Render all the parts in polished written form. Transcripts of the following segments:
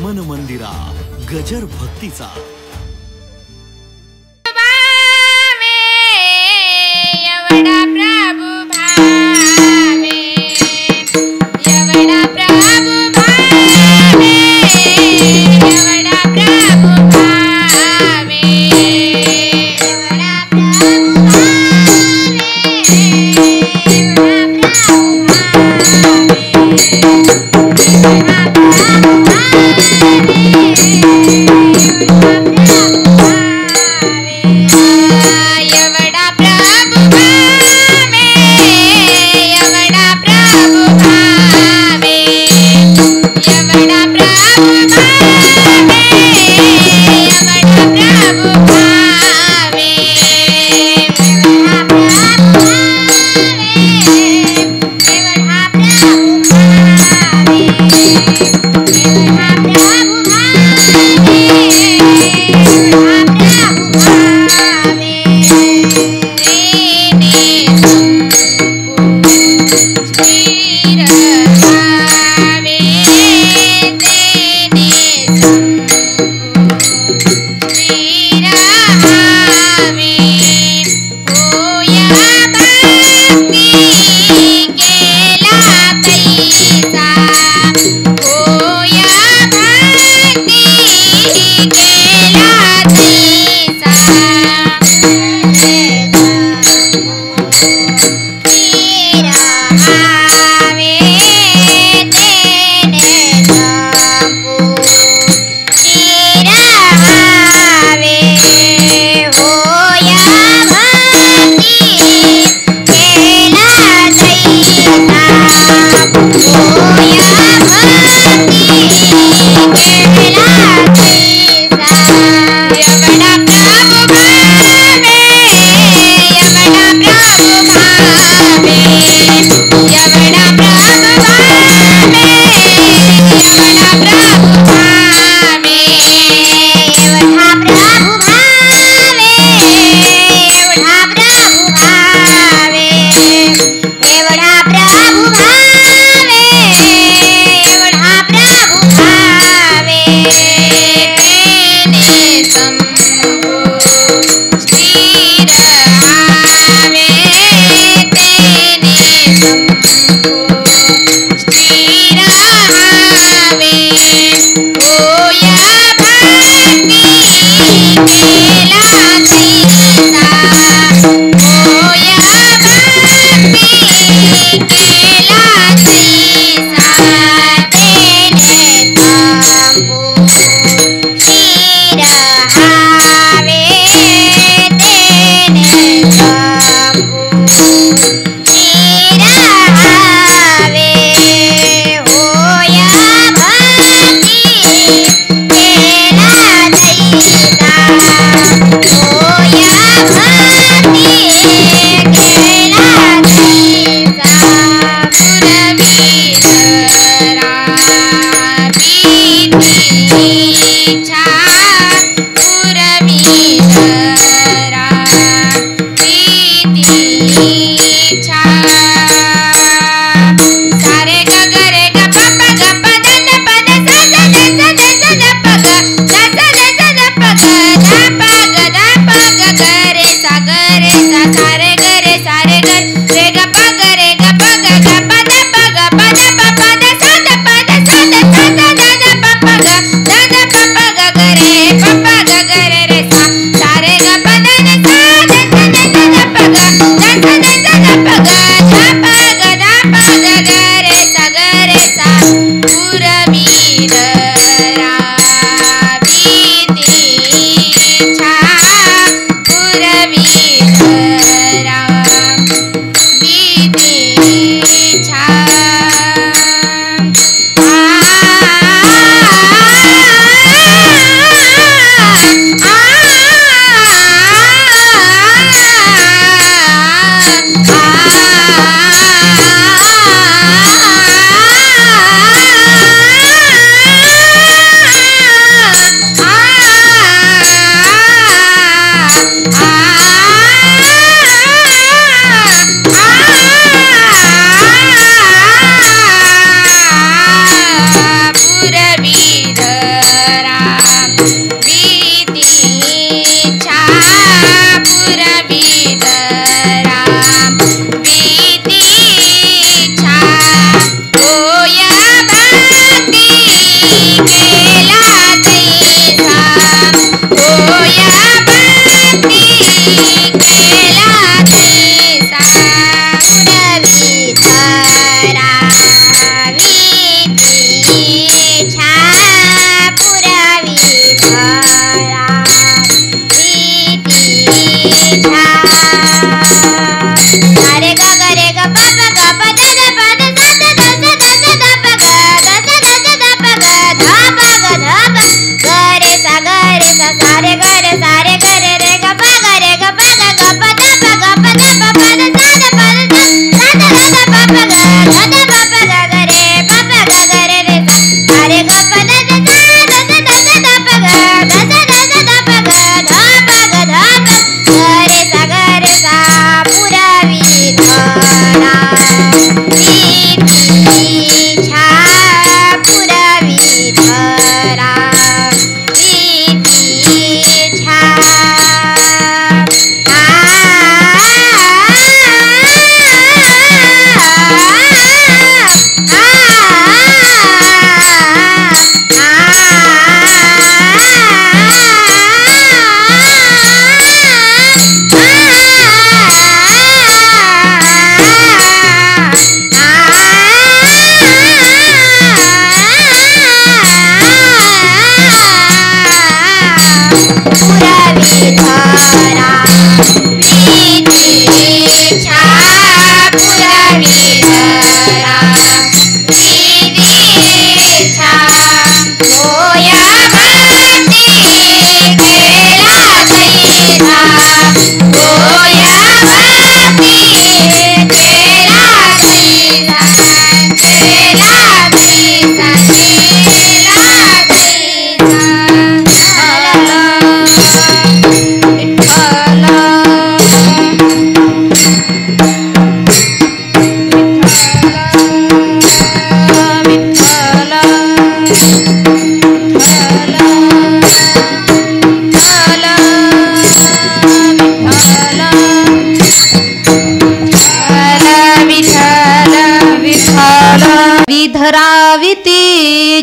मन मंदिरा गजर भक्तीचा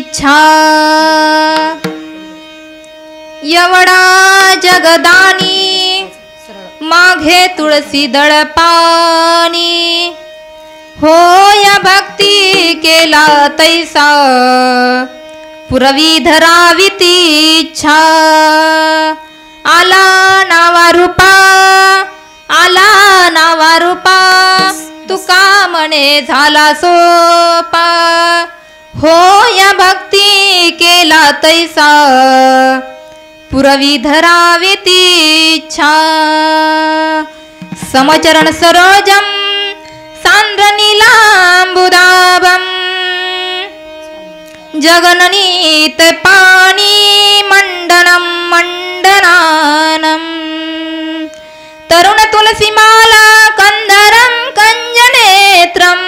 इच्छा एवढा जगदानी माघे तुळसी दळपानी होय भक्ती केला तैसा पुरवी धरावी ती इच्छा आला नावा रूपा तुका म्हणे झाला सोपा होय भक्ती केला तैसा पुरवी धरावी ती इच्छा समचरण सरोजम सांद्र नीलांबुदाभम जगननीत पाणी मंडनम मंडनानम तरुण तुलसीमाला कंदरम कंजनेत्रम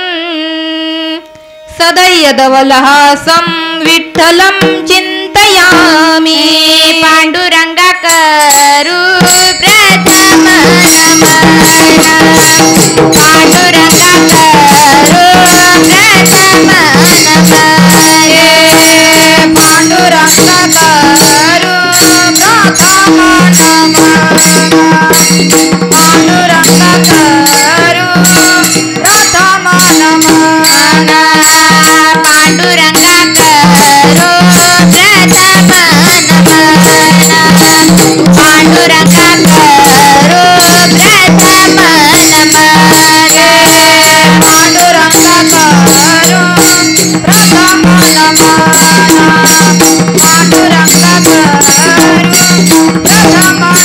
सदयदवलहासं विठ्ठलं चिन्तयामि पांडुरंगा करू प्रथम नमन पांडुरंगा करू प्रथम नमन पांडुरंगा करू प्रथम नमन पांडुरंगा करू प्रथम नमन पांडुरंगा करू प्रथम नमन पांडुरंगा करू प्रथम नमन पांडुरंगा करू प्रथम नमन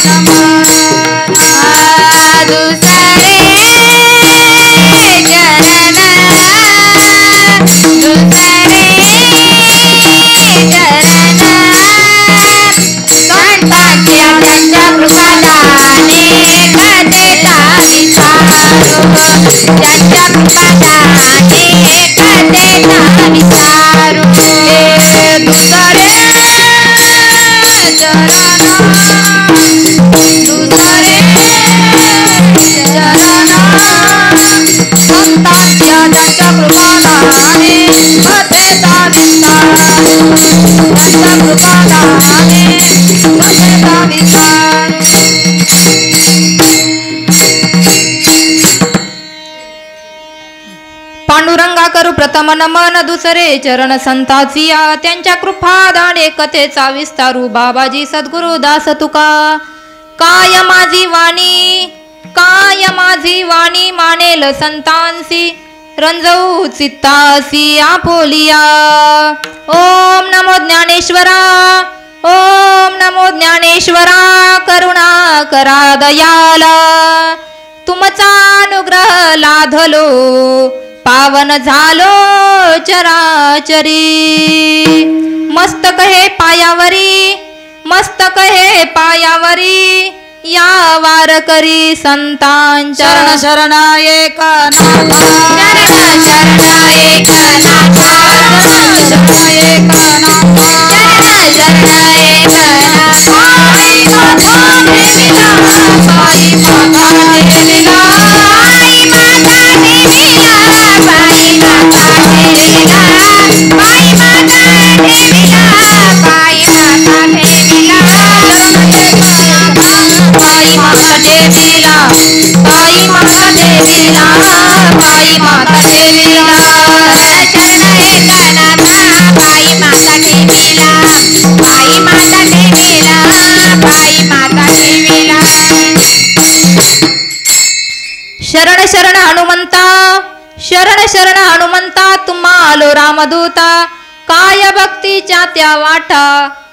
पांडुरंगा करू प्रथम नमन दुसरे चरण संतांच्या त्यांच्या कृपादाने कथेचा विचारू त्यांच्या कृपादाने कथेचा विचारू दुसरे चरण संतांच्या त्यांच्या कृपादाने कथेचा विचारू त्यांच्या कृपादाने कथेचा विचारू पांडुरंगा करू प्रथम नमन दुसरे चरण संताचिया त्यांच्या कृपादाने कथेचा विस्तारू बाबाजी सद्गुरु दास तुका काय माझी वाणी मानेल संतांसी रंजवू चित्तासी आपोलिया ओम नमो ज्ञानेश्वरा करुणा करा दयाला तुमचा अनुग्रह लाधलो पावन झालो चराचरी मस्तक हे पायावरी या वारकरी संतांच्या शरण एकनाथा शरण एकनाथा शरण एकनाथा शरण एकनाथा आई माता देवीला आई माता देवीला आई माता देवीला आई माता देवीला आई माता देवीला आई माता देवीला आई माता देवीला आई माता देवीला आई माता देवीला शरण एकनाथा आई माता देवीला आई माता देवीला आई माता देवीला शरण शरण हनुमंता तुम्हा आलो रामदूता काय भक्तीच्या त्या वाटा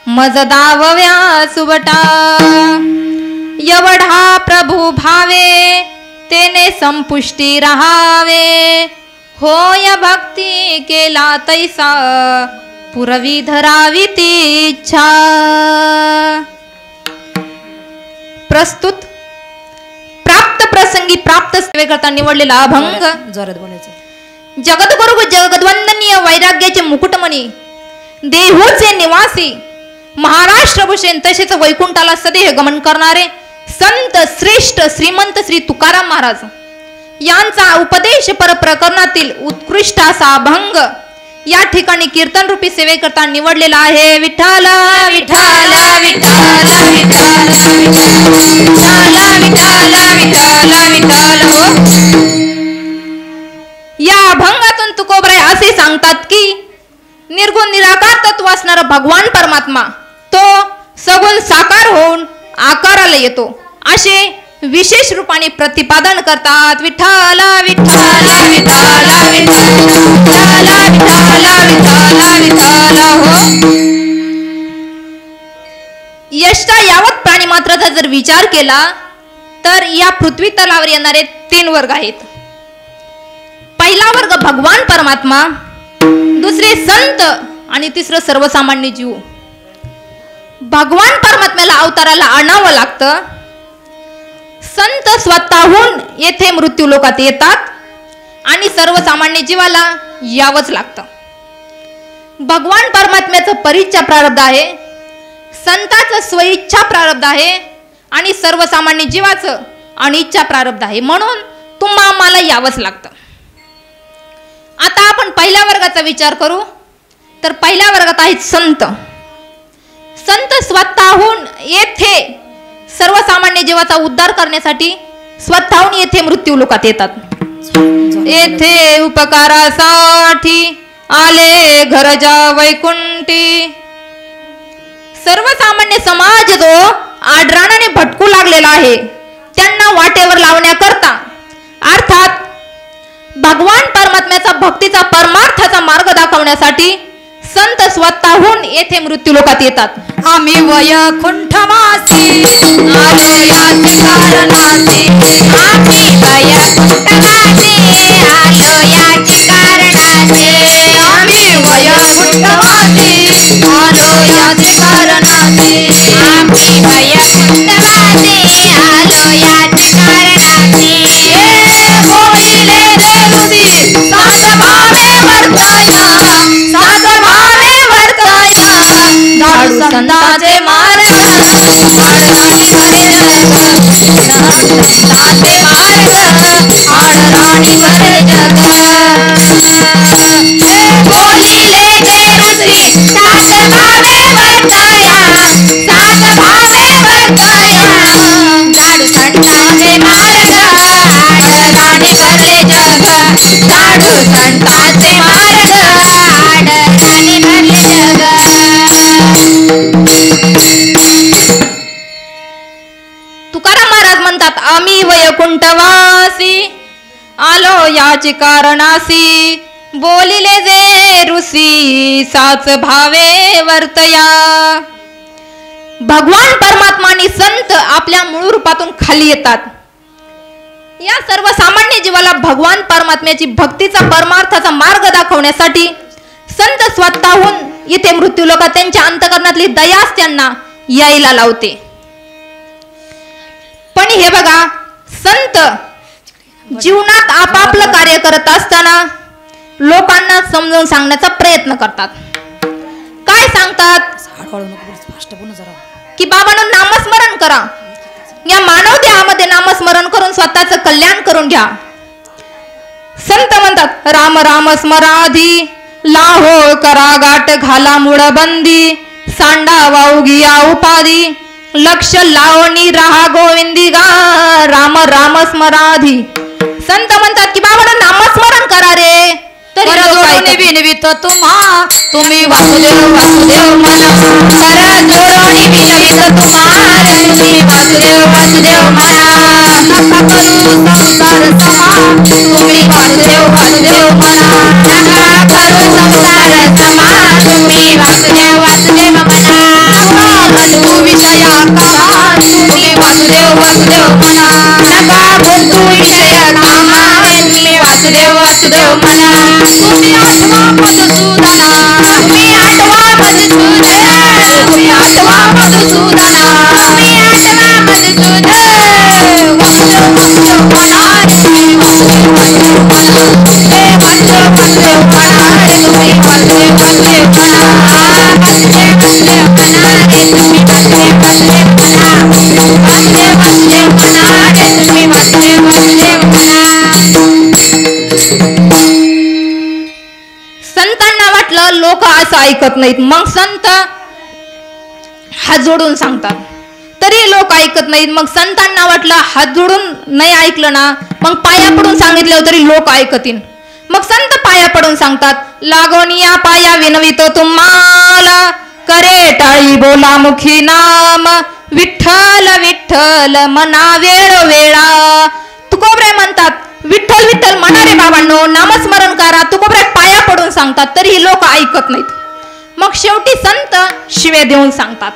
मज दावव्या सुबटा एवढा प्रभू भावे तेने संपुष्टी रहावे होय भक्ती केला तैसा पुरवी धरावी ती इच्छा प्रस्तुत प्राप्त प्रसंगी प्राप्त सेवेकरता निवडलेला अभंग जोरात बोलायचं जगद्गुरु जगद्वंदनीय वैराग्याचे मुकुटमणी देहूचे निवासी महाराष्ट्र भूषण तसेच वैकुंठाला सदेह गमन करणारे संत श्रेष्ठ श्रीमंत श्री तुकाराम महाराज यांचा उपदेश पर प्रकरणातील उत्कृष्ट असा अभंग या ठिकाणी कीर्तन रूपी सेवेकरता निवडलेला आहे. विठ्ठल विठ्ठल विठ्ठल विठ्ठल विठ्ठल विठ्ठल विठ्ठल हो. या अभंगातून तुकोबराय असे सांगतात की निर्गुण निराकार तत्व असणारा भगवान परमात्मा तो सगुण साकार होऊन आकाराला येतो असे विशेष रूपाने प्रतिपादन करतात. विठ्ठल विठ्ठल विठ्ठल विठ्ठल विठ्ठल विठ्ठल हो. यष्टा यावत प्राणी मात्राचा जर विचार केला तर या पृथ्वी तलावर येणारे 3 वर्ग आहेत. पहिला वर्ग भगवान परमात्मा, दुसरे संत आणि तिसरं सर्वसामान्य जीव. भगवान परमात्म्याला अवताराला आणावं लागतं. संत स्वतःहून येथे मृत्यू लोकात येतात आणि सर्वसामान्य जीवाला यावंच लागतं. भगवान परमात्म्याचं परिच्छा प्रारब्ध आहे, संताचं स्वइच्छा प्रारब्ध आहे आणि सर्वसामान्य जीवाचं अनिच्छा प्रारब्ध आहे. म्हणून तुम्हा आम्हाला यावंच लागतं. आता आपण पहिल्या वर्गाचा विचार करू तर पहिल्या वर्गात आहेत संत. संत स्वतःहून येथे सर्वसामान्य जीवाचा उद्धार करण्यासाठी स्वतःहून येथे मृत्यू लोकात येतात. येथे उपकारासाठी आले घरजा वैकुंठी. सर्वसामान्य समाज जो आडराणाने भटकू लागलेला आहे त्यांना वाटेवर लावण्याकरता अर्थात भगवान परमात्म्याचा भक्तीचा परमार्थाचा मार्ग दाखवण्यासाठी संत स्वतःहून येथे मृत्यू लोकात येतात. आम्ही वैकुंठवासी आलो याची कारणाची. आम्ही वैकुंठवासी आलो याची कारणाची. आम्ही वैकुंठवासी आलो याची कारणाची. आम्ही वैकुंठवासी आलो याची कारणाची. बोलिले देवदी सात भावे वर्ताया, सात भावे वर्ताया. झाडू संतांचे मार्ग आडराणी भरे जग. संतांचे मार्ग आडराणी भरे जग. बोलिले देवश्री सात भावे वर्ताया, सात भावे वर्ताया. झाडू संतांचे मार्ग आडराणी भरले जग. झाडू संतांचे मार्ग आडराणी भरले जग. तुकाराम महाराज म्हणतात आम्ही वैकुंठवासी आलो याची कारणासी. बोलिले जे ऋषी साच भावे वर्तया. भगवान परमात्मा आणि संत आपल्या मूळ रूपातून खाली येतात. या सर्वसामान्य जीवाला भगवान परमात्म्याची भक्तीचा परमार्थाचा मार्ग दाखवण्यासाठी संत स्वतःहून येथे मृत्यू लोकात त्यांच्या अंतकरणातली दयाच त्यांना यायला लावते. पण हे बघा संत जीवनात आपापलं कार्य करत असताना लोकांना समजावून सांगण्याचा प्रयत्न करतात. काय सांगतात की बाबांनो नामस्मरण करा. या मानव देहामध्ये नामस्मरण करून स्वतःचं कल्याण करून घ्या. संत म्हणतात राम राम स्मराधी लाहो करा गाठ घाला मुळ बंदी. सांडा वाऊगिया उपाधी लक्ष लावणी राहा गोविंदी गा. राम राम स्मराधी. संत म्हणतात की बाबांनो नामस्मरण करा रे. तरी विनवित तुम्हा तुम्ही वासुदेव वासुदेव म्हणा. कर जोडोनी विनवित तुम्हा तुम्ही वासुदेव वासुदेव म्हणा. नका करू संसार समा तुम्ही वासुदेव वासुदेव म्हणा. नका करू संसार समा तुम्ही वासुदेव वासुदेव म्हणा. गुंतू विषया कामा तुम्ही वासुदेव वासुदेव म्हणा. नका गुंतू विषय कामा तुम्ही वासुदेव वासुदेव म्हणा. तुम्ही आठवा मधुसूदना तुम्ही आठवा मधुसूदना. तुम्ही आठवा मधुसूदना तुम्ही आठवा मधुसूदन. वासुदेव वासुदेव म्हणा रे तुम्ही वासुदेव वासुदेव म्हणा. हे वासुदेव वासुदेव म्हणा रे तुम्ही वासुदेव वासुदेव म्हणा. वासुदेव वासुदेव म्हणा रे तुम्ही वासुदेव वासुदेव म्हणा. वासुदेव वासुदेव म्हणा रे तुम्ही वासुदेव वासुदेव म्हणा. संतांना ऐकत नाहीत. मग संत हात जोडून सांगतात तरी लोक ऐकत नाहीत. मग संतांना वाटलं हात जोडून नाही ऐकलं ना, मग पाया पडून सांगितलं तरी लोक ऐकतील. मग संत पाया पडून सांगतात, लागोन या पाया विनवितो तुम्हाला, करे टाळी बोला मुखी नाम, विठ्ठल विठ्ठल मना वेळ वेळा. तुकोबरे म्हणतात विठ्ठल विठ्ठल म्हणा रे बाबांनो, नामस्मरण करा. तुकोबरे पाया पडून सांगतात तरी लोक ऐकत नाहीत. मग शेवटी संत शिव्या देऊन सांगतात,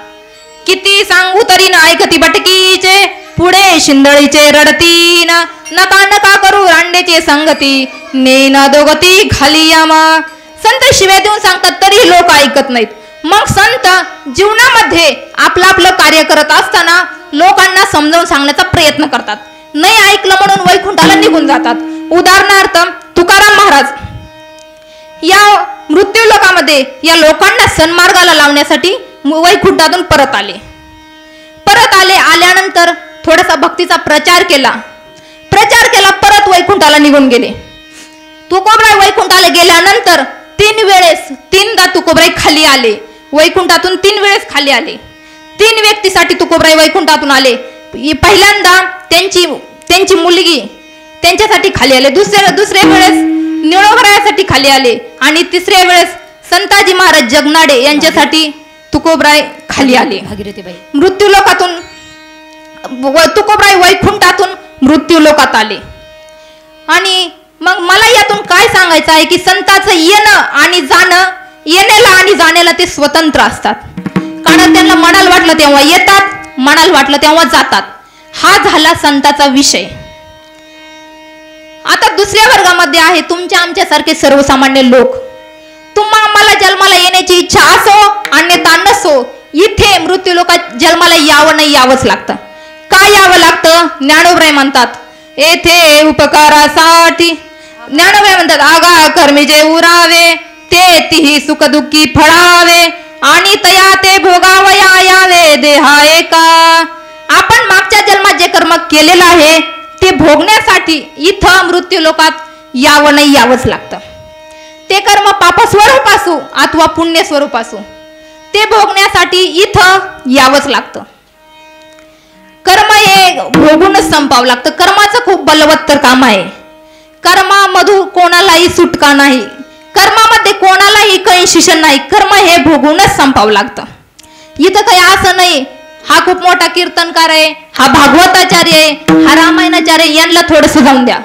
किती सांगू तरी न ऐकती बटकीचे, पुढे शिंदळीचे रडतीन, नका नका करू रांडेचे संगती, नेन दोगती खाली यामा. संत शिव्या देऊन सांगतात तरी लोक ऐकत नाहीत. मग संत जीवनामध्ये आपलं आपलं कार्य करत असताना लोकांना समजावून सांगण्याचा प्रयत्न करतात. नाही ऐकलं म्हणून वैकुंठाला निघून जातात. उदाहरणार्थ तुकाराम महाराज या मृत्यू लोकामध्ये या लोकांना सन्मार्गाला लावण्यासाठी वैकुंठातून परत आले. आल्यानंतर थोडासा भक्तीचा प्रचार केला, परत वैकुंठाला निघून गेले. तुकोबराय वैकुंठाला गेल्यानंतर तीनदा तुकोबराय खाली आले. वैकुंठातून 3 वेळेस खाली आले. 3 व्यक्तीसाठी तुकोबराय वैकुंठातून आले. पहिल्यांदा त्यांची मुलगी त्यांच्यासाठी खाली आले, दुसऱ्या वेळेस निळोगरायासाठी खाली आले आणि तिसऱ्या वेळेस संताजी महाराज जगनाडे यांच्यासाठी तुकोबराय खाली आले. मृत्यू लोकातून तुकोबराय वैकुंठातून मृत्यू लोकात आले. आणि मग मला यातून काय सांगायचं आहे की संतांचं येणं आणि जाणं, येण्याला आणि जाण्याला ते स्वतंत्र असतात. कारण त्यांना मनाला वाटलं तेव्हा येतात, मनाला वाटलं तेव्हा जातात. हा झाला संतांचा विषय. आता दुसऱ्या वर्गामध्ये आहे तुमच्या आमच्यासारखे सर्वसामान्य लोक. तुम्हाला जन्माला येण्याची इच्छा असो अन्यथा नसो, इथे मृत्यू लोकात जन्माला यावं नाही यावंच लागतं. काय यावं लागतं? ज्ञानोबराय म्हणतात येथे उपकारासाठी, ज्ञानोबराय म्हणतात आगा कर्मी जे उरावे, ते तिही सुखदुःखी फळावे, आणि तया ते भोगावया यावे देहा एका. आपण मागच्या जन्मात जे कर्म केलेलं आहे ते भोगण्यासाठी इथं मृत्यू लोकात यावं नाही यावंच लागतं. ते कर्म पापस्वरूप असो अथवा पुण्य स्वरूप असो, ते भोगण्यासाठी इथं यावंच लागतं. कर्म हे भोगूनच संपावं लागतं. कर्माचं खूप बलवत्तर काम आहे. कर्मामधून कोणालाही सुटका नाही, कर्मामध्ये कोणालाही काही शिक्षण नाही. कर्म हे भोगूनच संपावं लागतं. इथं काही असं नाही हा खूप मोठा कीर्तनकार आहे, हा भागवताचार्य आहे, हा रामायणाचार्य, यांना थोडंसं जाऊन द्या.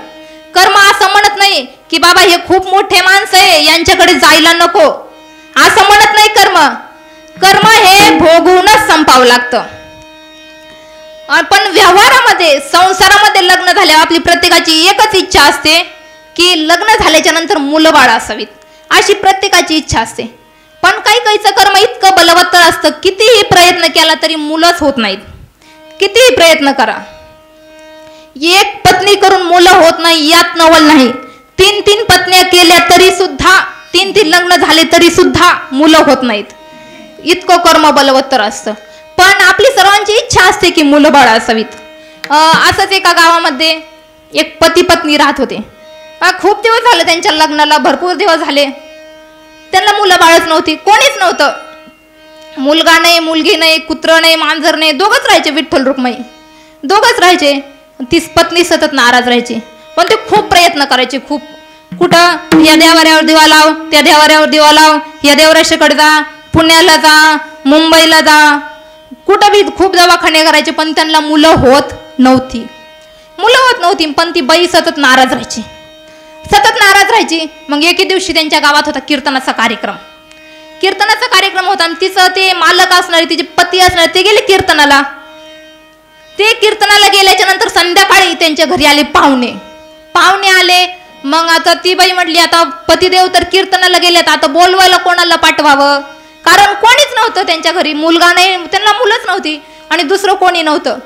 कर्म असं म्हणत नाही की बाबा हे खूप मोठे माणसं आहे यांच्याकडे जायला नको, असं म्हणत नाही. कर्म हे भोगूनच संपावं लागतं. पण व्यवहारामध्ये संसारामध्ये लग्न झाल्यावर आपली प्रत्येकाची एकच इच्छा असते की लग्न झाल्याच्या नंतर मुलं बाळ असावीत, अशी प्रत्येकाची इच्छा असते. पण काहीचं कर्म इतकं बलवत्तर असतं, कितीही प्रयत्न केला तरी मुलंच होत नाहीत. कितीही प्रयत्न करा, एक पत्नी करून मुलं होत नाही यात नवल नाही. 3 पत्न्या केल्या तरी सुद्धा, 3 लग्न झाले तरी सुद्धा मुलं होत नाहीत. इतकं कर्म बलवत्तर असतं. पण आपली सर्वांची इच्छा असते की मुलं बाळ असावीत. असंच एका गावामध्ये एक पती पत्नी राहत होते. खूप दिवस झाले त्यांच्या लग्नाला, भरपूर दिवस झाले. त्यांना मुलं बाळच नव्हती, कोणीच नव्हतं. मुलगा नाही, मुलगी नाही, कुत्र नाही, मांजर नाही, दोघंच राहायचे. विठ्ठल रुक्माई दोघंच राहायचे. ती पत्नी सतत नाराज राहायची. पण ते खूप प्रयत्न करायचे. खूप कुठं या देवाऱ्यावर दिवा लाव, त्या देवाऱ्यावर दिवा लाव, या देवराशीकडे जा, पुण्याला जा, मुंबईला जा, कुठं बी खूप दवाखाने करायचे. पण त्यांना मुलं होत नव्हती. पण ती बाई सतत नाराज राहायची. मग एके दिवशी त्यांच्या गावात होता कीर्तनाचा कार्यक्रम होता आणि तिचं ते मालक असणारे, तिचे पती असणारे, ते गेले कीर्तनाला. ते कीर्तनाला गेल्याच्या नंतर संध्याकाळी त्यांच्या घरी आले पाहुणे आले. मग आता ती बाई म्हटली आता पतिदेव तर कीर्तनाला गेलेत, आता बोलवायला कोणाला पाठवावं? कारण कोणीच नव्हतं त्यांच्या घरी. मुलगा नाही, त्यांना मुलंच नव्हती आणि दुसरं कोणी नव्हतं.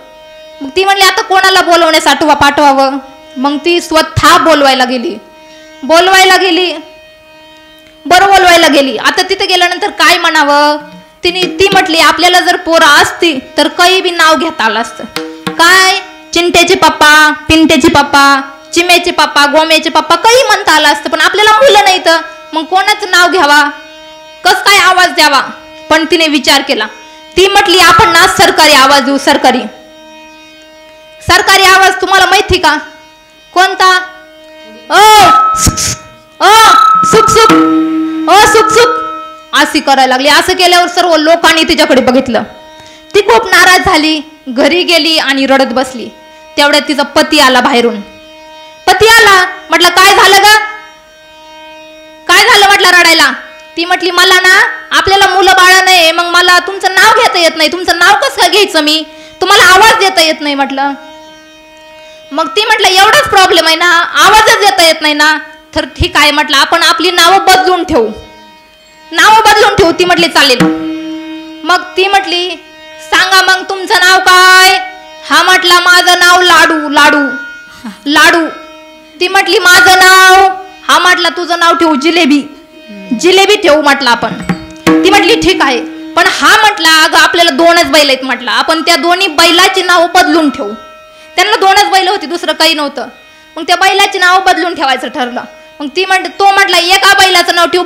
मग ती म्हणली आता कोणाला बोलवण्यासाठी पाठवावं? मग ती स्वतः बोलवायला गेली. आता तिथे गेल्यानंतर काय म्हणावं? ती म्हटली आपल्याला जर पोरं असती तर काही बी नाव घेता आलं असतं. काय चिंट्याचे पप्पा, पिंट्याचे पप्पा, चिम्याचे पप्पा, गोम्याचे पप्पा, काही म्हणता आलं असतं. पण आपल्याला मुलं नाही तर मग कोणाचं नाव घ्यावा? कस काय आवाज द्यावा, पण तिने विचार केला. ती म्हटली आपण ना सरकारी आवाज देऊ. सरकारी आवाज तुम्हाला माहिती का कोणता? ओ सुक सुक, ओ सुक सुक अशी करायला लागली. असं केल्यावर सर्व लोकांनी तिच्याकडे बघितलं. ती खूप नाराज झाली, घरी गेली आणि रडत बसली. तेवढ्यात तिचा पती आला बाहेरून. पती आला, म्हटलं काय झालं ग, काय झालं म्हटलं रडायला. ती म्हटली मला ना आपल्याला मुलं बाळ नाही, मग मला तुमचं नाव घेता येत नाही. तुमचं नाव कसं काय घ्यायचं मी, तुम्हाला आवाज देता येत नाही म्हटलं. मग ती म्हटलं एवढाच प्रॉब्लेम आहे ना, आवाजच देता येत नाही ना. तर ठीक आहे म्हटलं आपण आपली नावं बदलून ठेवू. ती म्हटली चालेल. मग ती म्हटली सांगा मग तुमचं नाव काय. हा म्हटला माझं नाव लाडू. लाडू. ती म्हटली माझं नाव. हा म्हटला तुझं नाव ठेवू जिलेबी ठेवू म्हटलं आपण. ती म्हटली ठीक आहे, पण हा म्हटला अगं आपल्याला 2च बैल आहेत म्हटलं, आपण त्या दोन्ही बैलाची नाव बदलून ठेवू. त्यांना 2च बैल होती, दुसरं काही नव्हतं. मग त्या बैलाची नाव बदलून ठेवायचं ठरलं. मग तो म्हटला एका बैलाचं नाव ठेवू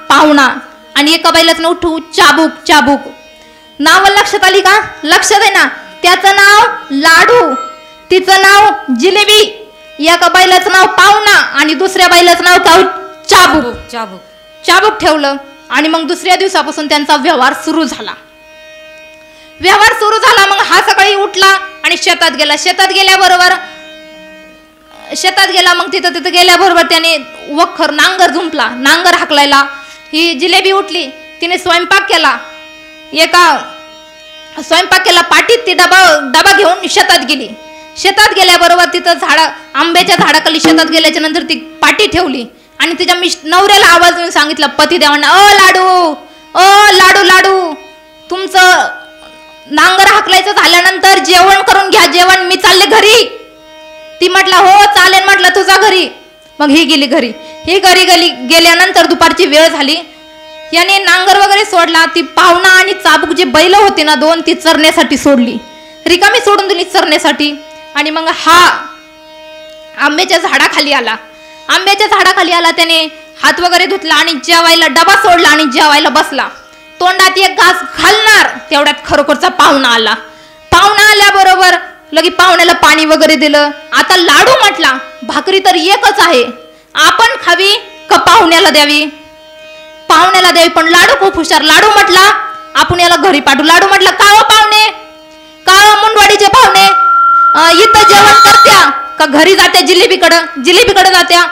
पाहुणा आणि एका बैलाचं नाव ठेवू चाबूक. नाव लक्षात आली का? लक्षात आहे ना. त्याचं नाव लाडू, तिचं नाव जिलेबी. एका बैलाचं नाव पाहुणा आणि दुसऱ्या बैलाचं नाव काय? चाबूक ठेवलं. आणि मग दुसऱ्या दिवसापासून त्यांचा व्यवहार सुरू झाला. मग हा सकाळी उठला आणि शेतात गेला. मग तिथं गेल्याबरोबर त्याने वखर नांगर हाकलायला. ही जिलेबी उठली, तिने स्वयंपाक केला. पाटीत ती डबा घेऊन शेतात गेल्याबरोबर तिथं आंब्याच्या झाडाखाली शेतात गेल्याच्या नंतर ती पाटी ठेवली आणि तिच्या नवऱ्याला आवाज देऊन सांगितलं पतिदेवांना, लाडू तुमचं नांगर हाकलायचं झाल्यानंतर जेवण करून घ्या. मी चालले घरी. ती म्हटला हो चालेल म्हटलं तुझा घरी. मग ही गेली घरी. गेल्यानंतर दुपारची वेळ झाली. याने नांगर वगैरे सोडला. ती पाहुणा आणि चाबूक जी बैल होती ना 2 ती चरण्यासाठी सोडली, रिकामी सोडून दिली चरण्यासाठी. आणि मग हा आंब्याच्या झाडाखाली आला. त्याने हात वगैरे धुतला आणि जेवायला डबा सोडला आणि जेवायला बसला. तोंडात एक घास घालणार तेवढ्यात खरोखरचा पाहुणा आला. आल्याबरोबर लगी पाहुण्याला पाणी वगैरे दिलं. आता लाडू म्हटला भाकरी तर एकच आहे, आपण खावी का पाहुण्याला द्यावी. पण लाडू खूप हुशार. लाडू म्हटला आपण याला घरी पाठवू. लाडू म्हटला का हो पाहुणे, का मुंडवाडीचे पाहुणे इथं जेवण करत्या का घरी जात्या जिलेबीकडे जात्या.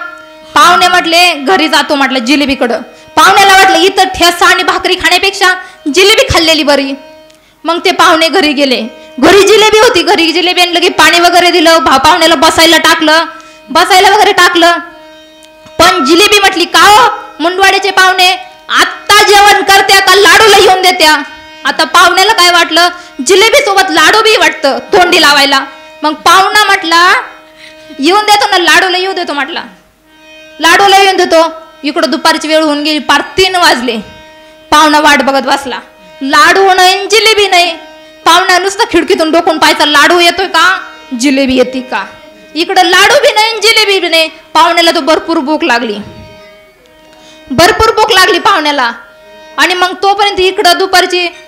पाहुणे म्हटले घरी जातो म्हटलं जिलेबीकडं. पाहुण्याला वाटलं इथं ठेसा आणि भाकरी खाण्यापेक्षा जिलेबी खाल्लेली बरी. मग ते पाहुणे घरी गेले. घरी जिलेबी होती. जिलेबी लगे पाणी वगैरे दिलं. पाहुण्याला बसायला वगैरे टाकलं. पण जिलेबी म्हटली का हो मुंडवाड्याचे पाहुणे आत्ता जेवण करत्या का लाडूला येऊन देत्या. आता पाहुण्याला काय वाटलं जिलेबी सोबत लाडू बी वाटतं तोंडी लावायला. मग पाहुणा म्हटला येऊन देतो ना, लाडूला येऊ देतो म्हटला. इकडं दुपारची वेळ होऊन गेली. पार 3 वाजले. पाहुणा वाट बघत बसला. लाडू नाही जिलेबी नाही. पाहुणा नुसतं खिडकीतून डोकून पाहायचा लाडू येतोय का जिलेबी येते का. इकडं लाडू बी नाही जिलेबी बी नाही. पाहुण्याला तो भरपूर भूक लागली पाहुण्याला. आणि मग तोपर्यंत इकडं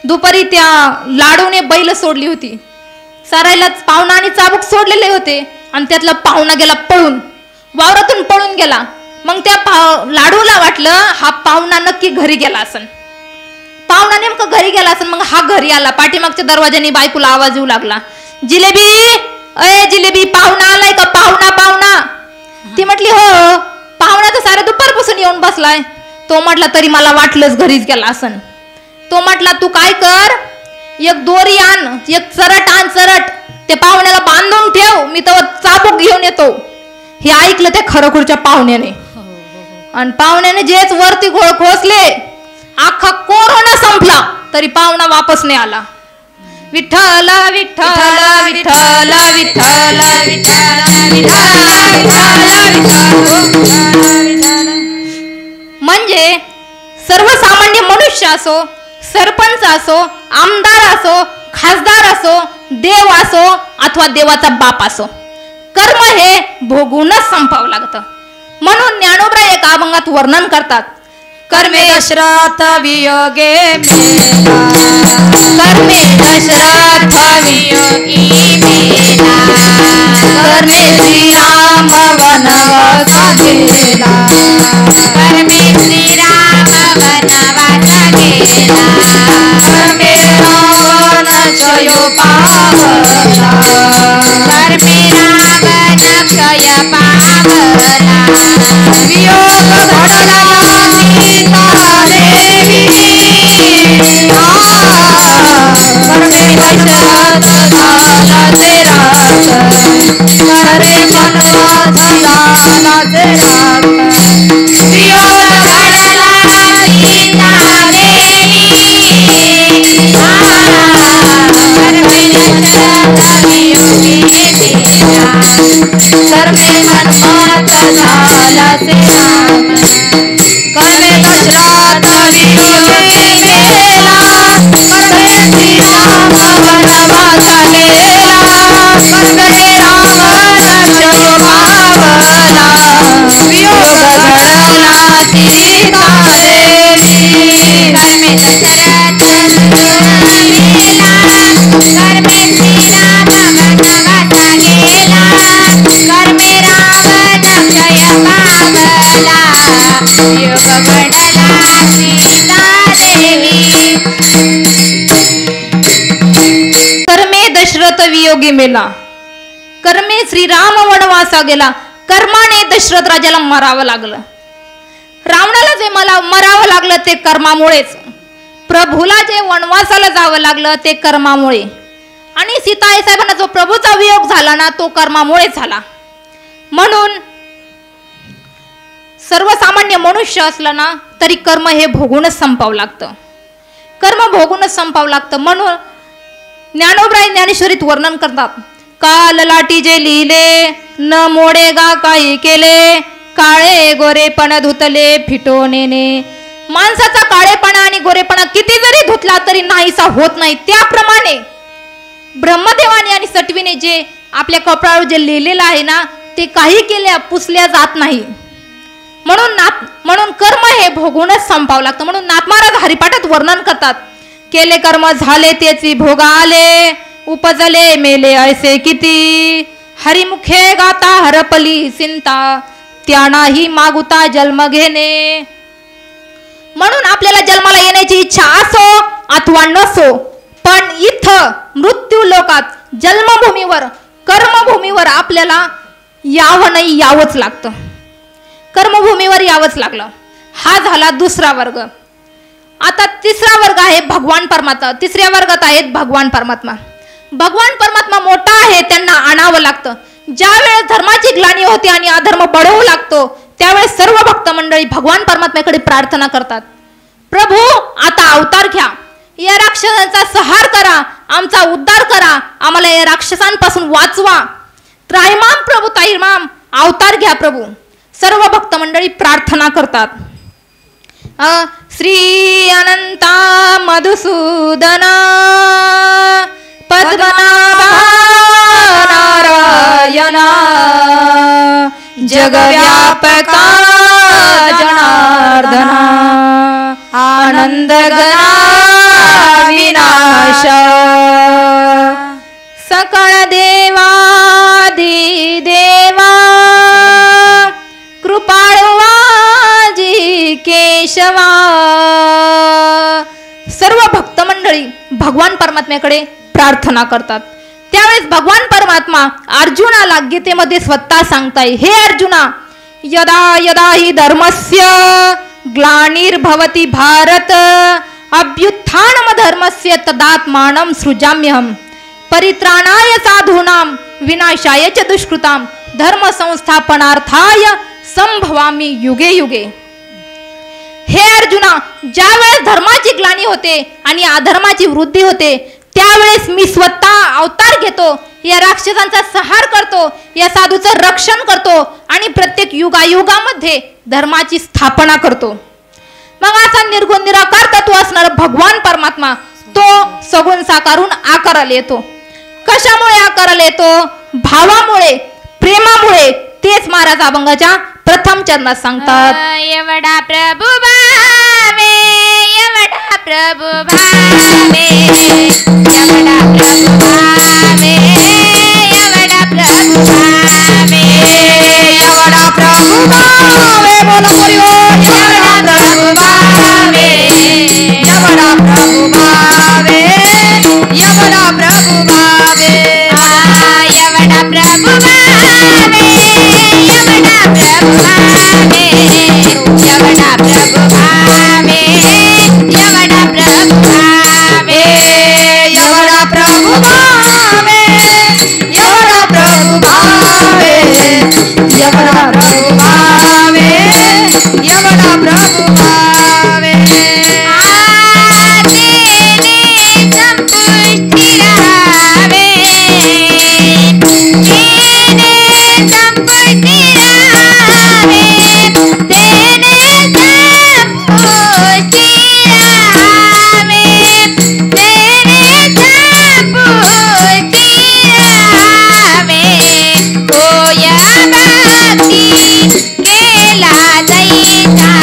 दुपारी त्या लाडूने बैल सोडली होती सारायलाच. पाहुणा आणि चाबूक सोडलेले होते आणि त्यातला पाहुणा गेला पळून, वावरातून पळून गेला. मग त्या लाडूला वाटलं हा पाहुणा नक्की घरी गेला असन. मग हा घरी आला. पाठीमागच्या दरवाजाने बायकोला आवाज येऊ लागला, जिलेबी पाहुणा आलाय का पाहुणा. ती म्हटली हो. पाहुणा तर साऱ्या दुपारपासून येऊन बसलाय. तो म्हटला तरी मला वाटलंच घरीच गेला असन. तो म्हटला तू काय कर, एक दोरी आण, एक चरट ते पाहुण्याला बांधून ठेव, मी तर चाबूक घेऊन येतो. हे ऐकलं त्या खरोखरच्या पाहुण्याने. आणि पाहुण्याने जेच वरती खोसले अख्खा कोरोना संपला तरी पाहुणा वापस नाही आला. विठ्ठल विठ्ठल विठ्ठल विठ्ठल म्हणजे सर्वसामान्य मनुष्य असो, सरपंच असो, आमदार असो, खासदार असो, देव असो अथवा देवाचा बाप असो, कर्म हे भोगूनच संपावं लागतं. म्हणून ज्ञानोबा एका अभंगात वर्णन करतात, कर्मे दशरथ वियोगे मेला कर्मे दशरथ वियोगी मेला कर्मे श्री राम वनवासा गेला कर्मे श्री राम वनवासा गेला कर्मे रावण क्षयो पावला कर्मे रावण क्षय पावला वियोग घडला सीता देवी कर्मे दशरथ झाला ते रात करे वनवास झाला ते रात वियोग घडला सीता देवी कर्मे दशरथ वियोगी मेला कर्मे वनवास झाला ते राम कर्मे दशरथ वियोगी मेला कर्मे श्री राम वनवासा गेला कर्मे रावण क्षय पावला वियोग घडला सीता देवी कर्मे दशरथ गेला कर्मे श्री राम वनवासा गेला कर्मे रावण क्षय पावला वियोग घडला सीता देवी कर्मे दशरथ वियोगी मेला कर्मे श्रीराम वनवासा गेला. कर्माने दशरथ राजाला मरावं लागलं. रावणाला जे मला मरावं लागलं ते कर्मामुळेच, प्रभूला जे वनवासाला जावं लागलं ते कर्मामुळे, आणि सीताई साहेबांना जो प्रभूचा वियोग झाला ना तो कर्मामुळेच झाला. म्हणून सर्वसामान्य मनुष्य असलं ना तरी कर्म हे भोगूनच संपावं लागतं. कर्म भोगूनच संपावं लागतं. म्हणून ज्ञानोबराय ज्ञानेश्वरीत वर्णन करतात, काल लाटी जे लिहिले न मोडेगा काही केले, काळे गोरेपण धुतले फिटोनेने. माणसाचा काळेपणा आणि गोरेपणा किती जरी धुतला तरी नाहीसा होत नाही. त्याप्रमाणे ब्रह्मदेवाने आणि सटवीने जे आपल्या कपडावर जे लिहिलेलं आहे ना ते काही केल्या पुसल्या जात नाही. म्हणून कर्म हे भोगूनच संपावं लागतं. म्हणून नाथ महाराज हरिपाठात वर्णन करतात, केले कर्म झाले तेच भोगा आले, उपजले मेले ऐसे किती, हरिमुखे गाता हरपली चिंता, त्या नाही मागुता जन्म घेणे. म्हणून आपल्याला जन्माला येण्याची इच्छा असो अथवा नसो, पण इथं मृत्यू लोकात जन्मभूमीवर कर्मभूमीवर आपल्याला यावं नाही यावंच लागतं. कर्मभूमीवर यावंच लागलं. हा झाला दुसरा वर्ग. आता तिसरा वर्ग आहे भगवान परमात्मा. तिसऱ्या वर्गात आहेत भगवान परमात्मा. भगवान परमात्मा मोठा आहे, त्यांना आणावं लागतं. ज्या वेळेस धर्माची ग्लानी होते आणि अधर्म बढवू लागतो त्यावेळेस सर्व भक्त मंडळी भगवान परमात्म्याकडे प्रार्थना करतात, प्रभू आता अवतार घ्या, या राक्षसांचा संहार करा, आमचा उद्धार करा, आम्हाला या राक्षसांपासून वाचवा. त्राहिमाम प्रभू ताहिमाम अवतार घ्या प्रभू. सर्व भक्त मंडळी प्रार्थना करतात. श्री अनंता मधुसूदना पद्मनाभा नारायणा जगव्यापका जनार्दना आनंद गणा विनाश सकळ देवादी देवा कृपाळवाजी केशवा. सर्व भक्त मंडळी भगवान परमात्म्याकडे प्रार्थना करतात. त्यावेळेस भगवान परमात्मा अर्जुनाला गीतेमध्ये स्वतः सांगताय, हे अर्जुना, यदा यदा हि धर्मस्य ग्लानिर्भवति भारत अभ्युत्थानम धर्मस्य तदात्मानं सृजाम्यहम् परित्राणाय साधूनां विनाशाय च दुष्कृतां धर्म संस्थापनार्थाय संभवामि युगे युगे. हे अर्जुना, ज्यावेळेस धर्माची ग्लानी होते आणि अधर्माची वृद्धी होते त्यावेळेस मी स्वतः अवतार घेतो, या राक्षसांचा संहार करतो, या साधूचं रक्षण करतो आणि प्रत्येक युगायुगामध्ये धर्माची स्थापना करतो. मग असा निर्गुण निराकार तत्व असणारा भगवान परमात्मा तो सगुण साकारून आकाराला येतो. कशामुळे आकाराला येतो? भावामुळे, प्रेमामुळे. तेच महाराज अभंगाच्या प्रथम चरणात सांगतात. एवढा प्रभू भावे, एवढा प्रभू भावे, एवढा प्रभू भावे, एवढा प्रभू भावे, एवढा प्रभू भावे, बोलो हरी बोल. एवढा प्रभू भावे, एवढा प्रभू भावे, एवढा प्रभू भावे, एवढा प्रभू भावे, एवढा प्रभू भावे, एवढा प्रभू भावे, एवढा प्रभू भावे, एवढा प्रभू भावे, एवढा प्रभू भावे, एवढा प्रभू भावे, एवढा प्रभू भावे. तेने संपुष्टी राहावे, तेने संपुष्टी राहावे, तेने संपुष्टी राहावे, तेने संपुष्टी राहावे. होय भक्ती केला दैसा,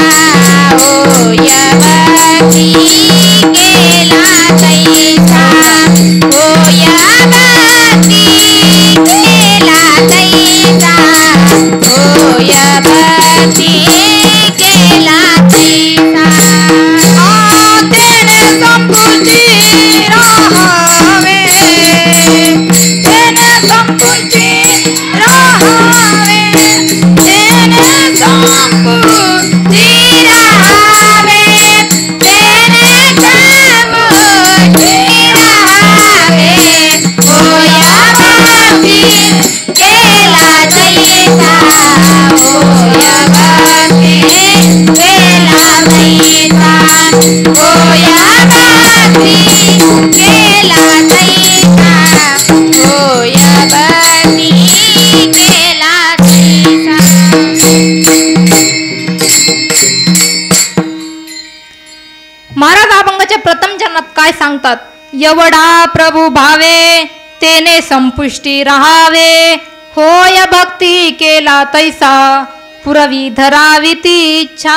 होय भक्ती केला दैसा, होय भक्ती केला दैसा, होय भक्ती केला दैसा. तेने संपुष्टी राहावे, तेने संपुष्टी राहावे, तेने संपुष्टी राहावे, तेने संपुष्टी राहावे. होय भक्ती केला दैसा, होय भक्ती केला दैसा, होय भक्ती केला दैसा, होय भक्ती केला दैसा. महाराज अभंगाच्या प्रथम चरणात काय सांगतात? एवढा प्रभू भावे, तेने संपुष्टी राहावे, होय भक्ती केला तैसा, पुरवी धरावी ती इच्छा.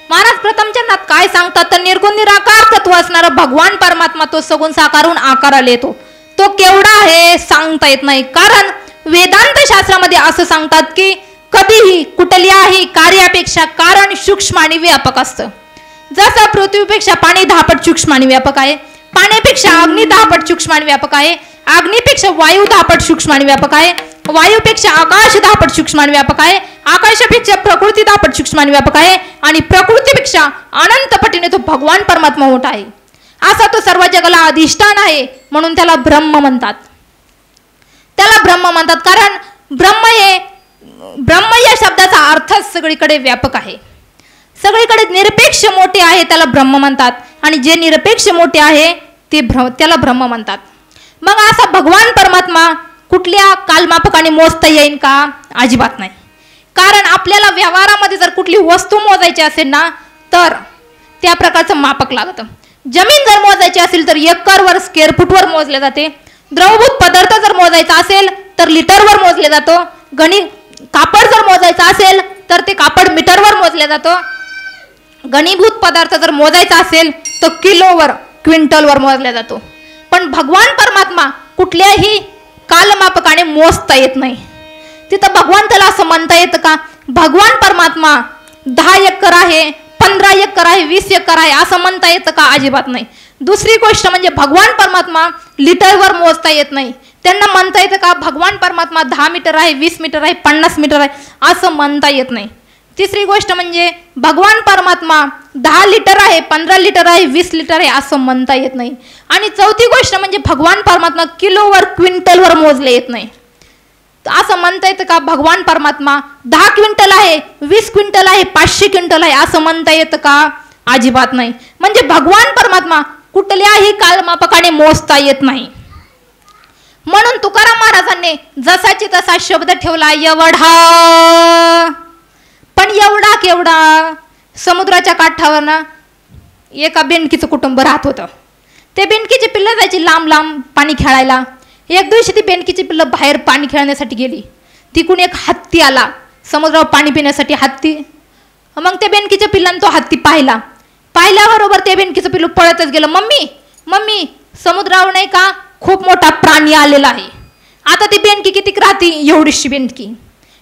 महाराज प्रथम चरणात काय सांगतात? तर निर्गुण निराकार तत्व असणारा भगवान परमात्मा तो सगुण साकारून आकाराला येतो. तो केवढा आहे सांगता येत नाही. कारण वेदांत शास्त्रामध्ये असं सांगतात की कधीही कुठल्याही कार्यापेक्षा कारण सूक्ष्म आणि व्यापक असतं. जसं पृथ्वीपेक्षा पाणी 10 पट सूक्ष्म आणि व्यापक आहे, पाण्यापेक्षा अग्नी 10 पट सूक्ष्म आणि व्यापक आहे, अग्नीपेक्षा वायू 10 पट सूक्ष्म आणि व्यापक आहे, वायूपेक्षा आकाश 10 पट सूक्ष्म आणि व्यापक आहे, आकाशापेक्षा प्रकृती 10 पट सूक्ष्म आणि व्यापक आहे, आणि प्रकृतीपेक्षा अनंत पटीने तो भगवान परमात्मा मोठा आहे. असा तो सर्व जगाला अधिष्ठान आहे, म्हणून त्याला ब्रह्म म्हणतात. त्याला ब्रह्म म्हणतात कारण ब्रह्म या शब्दाचा अर्थच सगळीकडे व्यापक आहे. सगळीकडे निरपेक्ष मोठे आहे त्याला ब्रह्म म्हणतात, आणि जे निरपेक्ष मोठे आहे ते त्याला ब्रह्म म्हणतात. मग असा भगवान परमात्मा कुठल्या कालमापकाने मोजता येईल का? अजिबात नाही. कारण आपल्याला व्यवहारामध्ये जर कुठली वस्तू मोजायची असेल ना तर त्या प्रकारचं मापक लागतं. जमीन जर मोजायची असेल तर एकरवर स्क्वेअर फूटवर मोजले जाते. द्रवभूत पदार्थ जर मोजायचा असेल तर लिटरवर मोजले जातो. कापड जर मोजायचं असेल तर ते कापड मीटरवर मोजले जातं. घनीभूत पदार्थ जर मोजायचा असेल तर किलोवर क्विंटलवर मोजला जातो. पण भगवान परमात्मा कुठल्याही कालमापकाने मोजता येत नाही. तिथं भगवंताला असं म्हणता येतं का भगवान परमात्मा 10 एकर आहे, 15 एकर आहे, 20 एकर आहे असं म्हणता येतं का? अजिबात नाही. दुसरी गोष्ट म्हणजे भगवान परमात्मा लिटरवर मोजता येत नाही. त्यांना म्हणता येतं का भगवान परमात्मा 10 मीटर आहे, 20 मीटर आहे, 50 मीटर आहे असं म्हणता येत नाही. तिसरी गोष्ट म्हणजे भगवान परमात्मा 10 लिटर आहे, 15 लिटर आहे, 20 लिटर आहे असं म्हणता येत नाही. आणि चौथी गोष्ट म्हणजे भगवान परमात्मा किलोवर क्विंटलवर मोजले येत नाही. असं म्हणता येतं का भगवान परमात्मा 10 क्विंटल आहे, 20 क्विंटल आहे, 500 क्विंटल आहे असं म्हणता येतं का? अजिबात नाही. म्हणजे भगवान परमात्मा कुठल्याही कालमापकाने मोजता येत नाही. म्हणून तुकाराम महाराजांनी जसाची तसा शब्द ठेवला एवढा. पण एवढा केवढा? समुद्राच्या काठावर ना एका बेंडकीचं कुटुंब राहत होतं. ते बेंडकीची पिल्लं जायची लांब लांब पाणी खेळायला. एक दिवशी ती बेंडकीची पिल्लं बाहेर पाणी खेळण्यासाठी गेली. तिकडून एक हत्ती आला. समुद्रावर पाणी पिण्यासाठी हत्ती. मग त्या बेंडकीच्या पिल्लानं तो हत्ती पाहिल्याबरोबर ते बेंडकीचं पिल्लू पळतच गेलं. मम्मी मम्मी समुद्रावर नाही का खूप मोठा प्राणी आलेला आहे. आता ती बेंडकी किती राहते,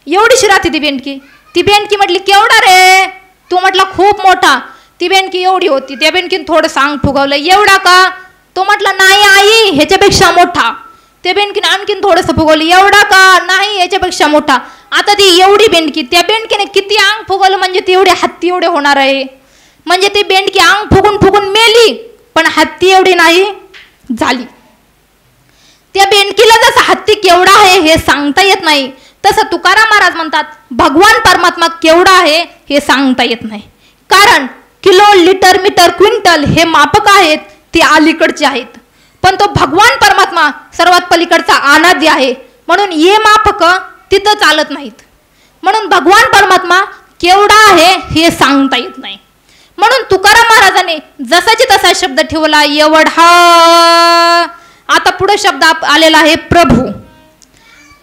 एवढीशी राहते ती बेंडकी. ती बेंडकी म्हटली केवढा रे, तू म्हटला खूप मोठा. ती बेंडकी एवढी होती. त्या बेंडकीनं थोडं अंग फुगवलं. एवढा का, तो म्हटला नाही आई ह्याच्यापेक्षा मोठा. त्या बेंडकीने आणखीन थोडंसं फुगवलं. एवढा का, नाही याच्यापेक्षा मोठा. आता ती एवढी बेंडकी, त्या बेंडकीने किती अंग फुगवलं म्हणजे ती एवढे हत्ती एवढे होणार आहे. म्हणजे ती बेंडकी अंग फुगून मेली, पण हत्ती एवढी नाही झाली. त्या बेंडकीला जसं हत्ती केवढा आहे हे सांगता येत नाही, तसं तुकाराम महाराज म्हणतात भगवान परमात्मा केवढा आहे हे सांगता येत नाही. कारण किलो, लिटर, मीटर, क्विंटल हे मापक आहेत ते अलीकडचे आहेत, पण तो भगवान परमात्मा सर्वात पलीकडचा अनादी आहे. म्हणून हे मापक तिथं चालत नाहीत. म्हणून भगवान परमात्मा केवढा आहे हे सांगता येत नाही. म्हणून तुकाराम महाराजांनी जसाची तसा शब्द ठेवला एवढा. आता पुढे शब्द आलेला आहे प्रभू.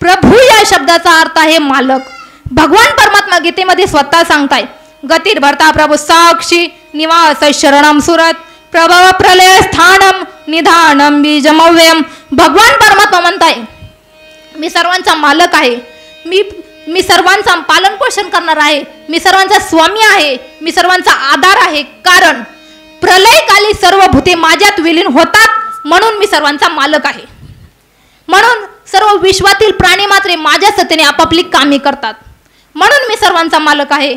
प्रभू या शब्दाचा अर्थ आहे मालक. भगवान परमात्मा गीतेमध्ये स्वतः सांगताय गतीर भरता प्रभू साक्षी निवास शरणम सुरत प्रभव प्रलय स्थानम निधानम बीजमव्यम. भगवान परमात्मा म्हणताय मी सर्वांचा मालक आहे, मी सर्वांचा पालन पोषण करणार आहे, मी सर्वांचा स्वामी आहे, मी सर्वांचा आधार आहे. कारण प्रलयकाली सर्व भूते माझ्यात विलीन होतात म्हणून मी सर्वांचा मालक आहे. म्हणून सर्व विश्वातील प्राणी मात्रे माझ्या सत्तेने आपापली कामे करतात म्हणून मी सर्वांचा मालक आहे.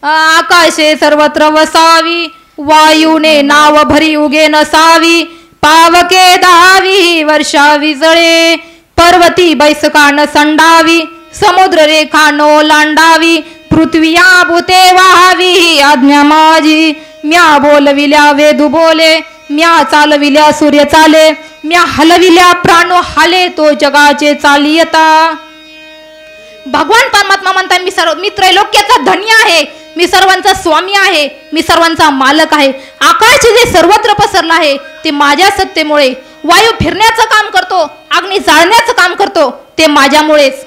आकाशे सर्वत्र वसावी वायूने नाव भरी उगे नसावी पावके दहावी वर्षावी जळे पर्वती बैसका न संडावी समुद्र रेखा नो लांडावी पृथ्वी या भूते वाहावी आज्ञा माझी. म्या बोलविल्या वेदू बोले म्या चालविल्या सूर्य चाले म्या हलविल्या प्राणो हाले तो जगाचे चालियता. भगवान परमात्मा म्हणतात मी त्रैलोक्याचा धनी आहे, मी सर्वांचा स्वामी आहे, मी सर्वांचा मालक आहे. आकाश जे सर्वत्र पसरलं आहे ते माझ्या सत्तेमुळे. वायू फिरण्याचं काम करतो, अग्नी जाळण्याचं काम करतो ते माझ्यामुळेच.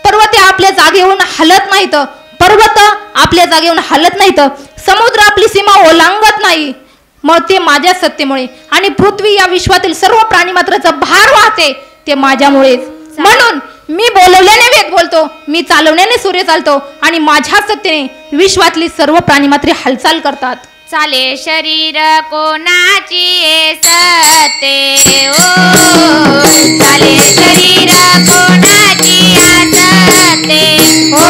पर्वते आपल्या जागेवरून हलत नाहीत, पर्वत आपल्या जागेवरून हलत नाहीत, समुद्र आपली सीमा ओलांगत नाही मग ते माझ्या सत्तेमुळे. आणि पृथ्वी या विश्वातील सर्व प्राणी मात्राचा भार वाहते ते माझ्यामुळेच. म्हणून मी बोलवल्याने वेद बोलतो, मी चालवण्याने सूर्य चालतो आणि माझ्या सत्तेने विश्वातली सर्व प्राणी मात्रे हालचाल करतात. चाले शरीर कोणाची सत्ते ओ चाले शरीर कोणाची सत्ते ओ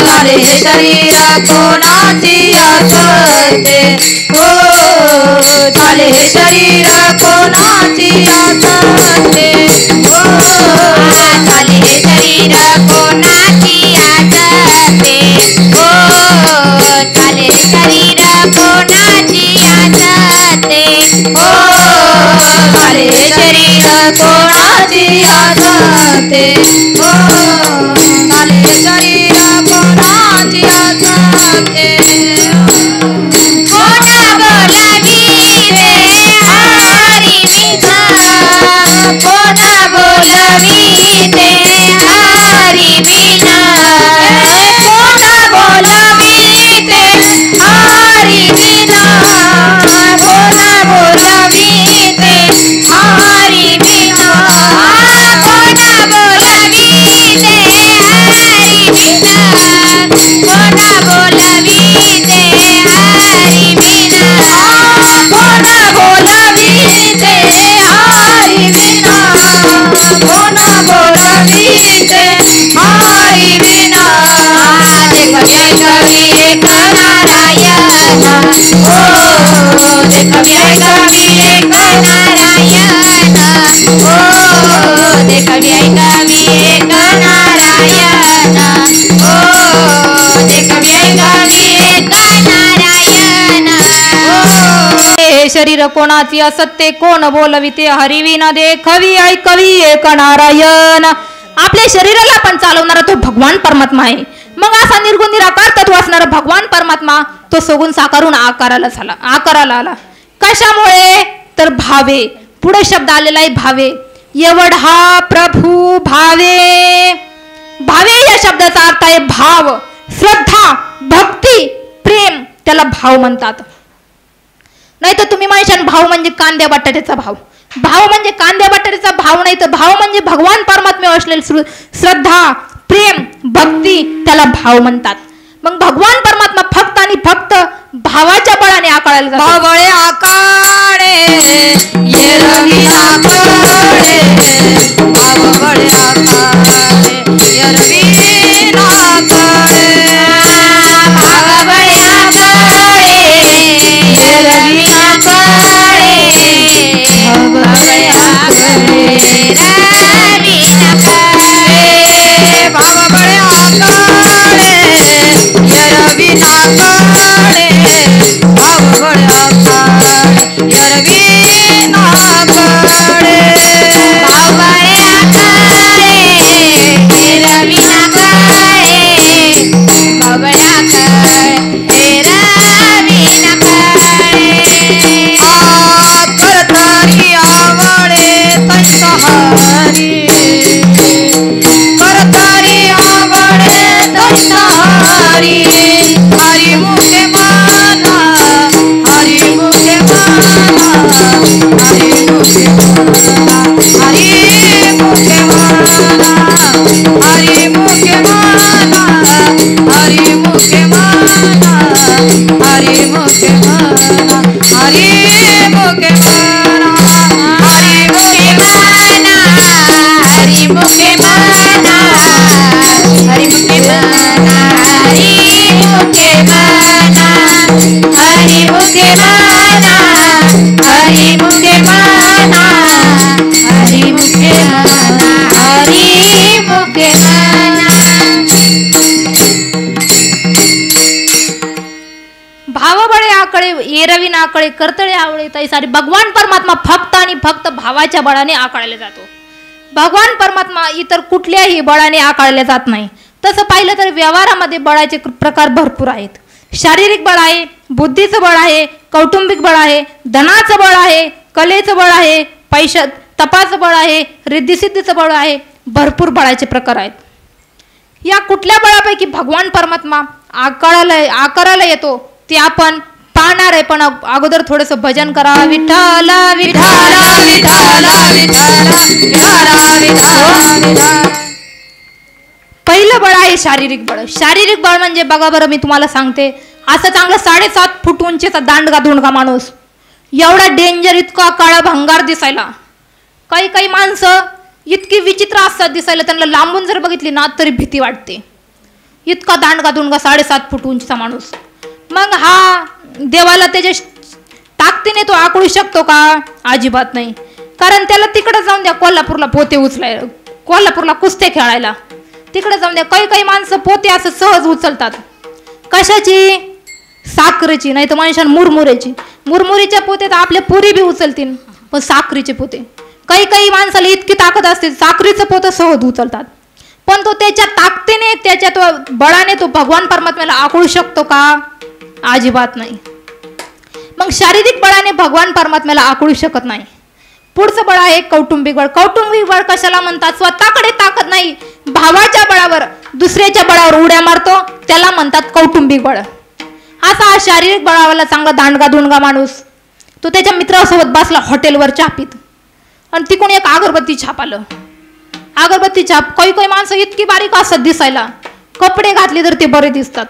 चाले शरीर कोणाची सत्ते ओ चाले शरीर कोणाची सत्ते ओ चाले शरीर कोणाची सत्ते ओ चाले शरीर कोणाची आसते ओ चाले शरीर कोणाची आसते ओ चाले शरीर कोणाची आसते. कोणा बोलवी रे हरी विना कोणा बोलवी ते हरी विना कोणा बोलवी ते हरी विना कोणा बोलवी ते हरी विना कोणा बोलवी ते हरी विना कोणा बोलवी ते हरी विना कोणा बोलवी ते हरी विना कोणा बोलवी ते हरी विना. देख कवी एक नारायण ओ देख कवी एक नारायण ओ देख कवी एक नारायण ओ देख कवी एक नारायण ओ. हे शरीर कोणाची असत्ते कोण बोलविते हरिविना देखवी ऐकवी एक नारायण. आपल्या शरीराला पण चालवणारा तो भगवान परमात्मा आहे. मग असा निर्गुण निराकार तत्व असणारा भगवान परमात्मा तो सगुण साकारून आकाराला आला. कशामुळे तर भावे. पुढे शब्द आलेला आहे भावे. एवढा प्रभू भावे. भावे या शब्दाचा अर्थ आहे भाव, श्रद्धा, भक्ती, प्रेम, त्याला भाव म्हणतात. नाही तर तुम्ही म्हणशाल भाव म्हणजे कांद्या बटाट्याचा भाव. भाव म्हणजे कांद्या बटाट्याचा भाव नाही, तर भाव म्हणजे भगवान परमात्म्यावर असलेली श्रद्धा, प्रेम, भक्ती, त्याला भाव म्हणतात. मग भगवान परमात्मा फक्त आणि फक्त भावाच्या बळाने आकाळायला जातो. भावबळे आकाळे एरवी नाकाळे, भावबळे आकाळे एरवी नाकाळे, भावबळे आकाळे एरवी नाकाळे, भावबळे आकाळे एरवी नाकाळे, भावबळे आकाळे एरवी नाकाळे, भावबळे आकाळे एरवी नाकाळे, भावबळे आकाळे एरवी नाकाळे, भावबळे आकाळे एरवी नाकाळे. करतारी आवळे तैसहारी, करतारी आवळे तैसहारी, हरी मुखे माना, हरी मुखे माना, हरी मुखे माना, हरी मुखे माना, हरी मुखे माना, हरी मुखे माना, हरी मुखे माना, हरी मुखे माना, हरी मुखे माना, हरी मुखे माना, हरी मुखे माना, हरी मुखे माना, हरी मुखे माना, हरी मुखे माना, हरी मुखे माना, हरी मुखे माना. भावबळे आकळे एरवी नाकळे, करतळे आवळे तैसारी. भगवान परमात्मा फक्त आणि फक्त भावाच्या बळाने आकाळला जातो. भगवान परमात्मा इतर कुठल्याही बळाने आकाळले जात नाही. तसं पाहिलं तर व्यवहारामध्ये बळाचे प्रकार भरपूर आहेत. शारीरिक बळ आहे, बुद्धीचं बळ आहे, कौटुंबिक बळ आहे, धनाचं बळ आहे, कलेचं बळ आहे, पैशा तपाचं बळ आहे, रिद्धिसिद्धीचं बळ आहे. भरपूर बळाचे प्रकार आहेत. या कुठल्या बळापैकी भगवान परमात्मा आकाराला येतो ते आपण पाहणार आहे. पण अगोदर थोडस भजन करा. विठ्ठल विठ्ठल विठ्ठल विठ्ठल विठ्ठल विठ्ठल. पहिलं बळ आहे शारीरिक बळ. शारीरिक बळ म्हणजे बघा बरं, मी तुम्हाला सांगते, असं चांगलं 7.5 फूट उंचीचा दांडगा धुंडगा माणूस, एवढा डेंजर, इतका काळा भंगार दिसायला. काही काही माणसं इतकी विचित्र असतात दिसायला, त्यांना लांबून जर बघितली ना तरी भीती वाटते. इतका दांडगा धुंडगा 7.5 फूट उंचीचा माणूस. मग हा देवाला त्याच्या ताकदीने तो आकळू शकतो का? अजिबात नाही. कारण त्याला तिकडे जाऊन द्या, कोल्हापूरला पोते उचलायला, कोल्हापूरला कुस्त्या खेळायला, तिकडे जाऊन द्या. काही काही माणसं पोते असं सहज उचलतात. कशाची? साखरेची, नाही तर माणसानं मुरमुऱ्याची. मुरमुरीच्या पोते तर आपल्या पुरी बी उचलतील, पण साखरेचे पोते काही काही माणसाला इतकी ताकद असते, साखरेचं पोतं सहज उचलतात. पण तो त्याच्या ताकदीने, त्याच्या तो बळाने तो भगवान परमात्म्याला आकळू शकतो का? अजिबात नाही. मग शारीरिक बळाने भगवान परमात्म्याला आकळू शकत नाही. पुढचं बळ आहे कौटुंबिक बळ. कौटुंबिक बळ कशाला म्हणतात? स्वतःकडे ताकद नाही, भावाच्या बळावर, दुसऱ्याच्या बळावर उड्या मारतो, त्याला म्हणतात कौटुंबिक बळ. असा हा शारीरिक बळावाला चांगला दांडगा धुंडगा माणूस, तो त्याच्या मित्रासोबत बसला हॉटेलवर चहा पीत, आणि तिकडून एक अगरबत्ती छाप आलं. अगरबत्ती छाप, काही काही माणसं इतकी बारीक असतात दिसायला, कपडे घातले तर ते बरे दिसतात,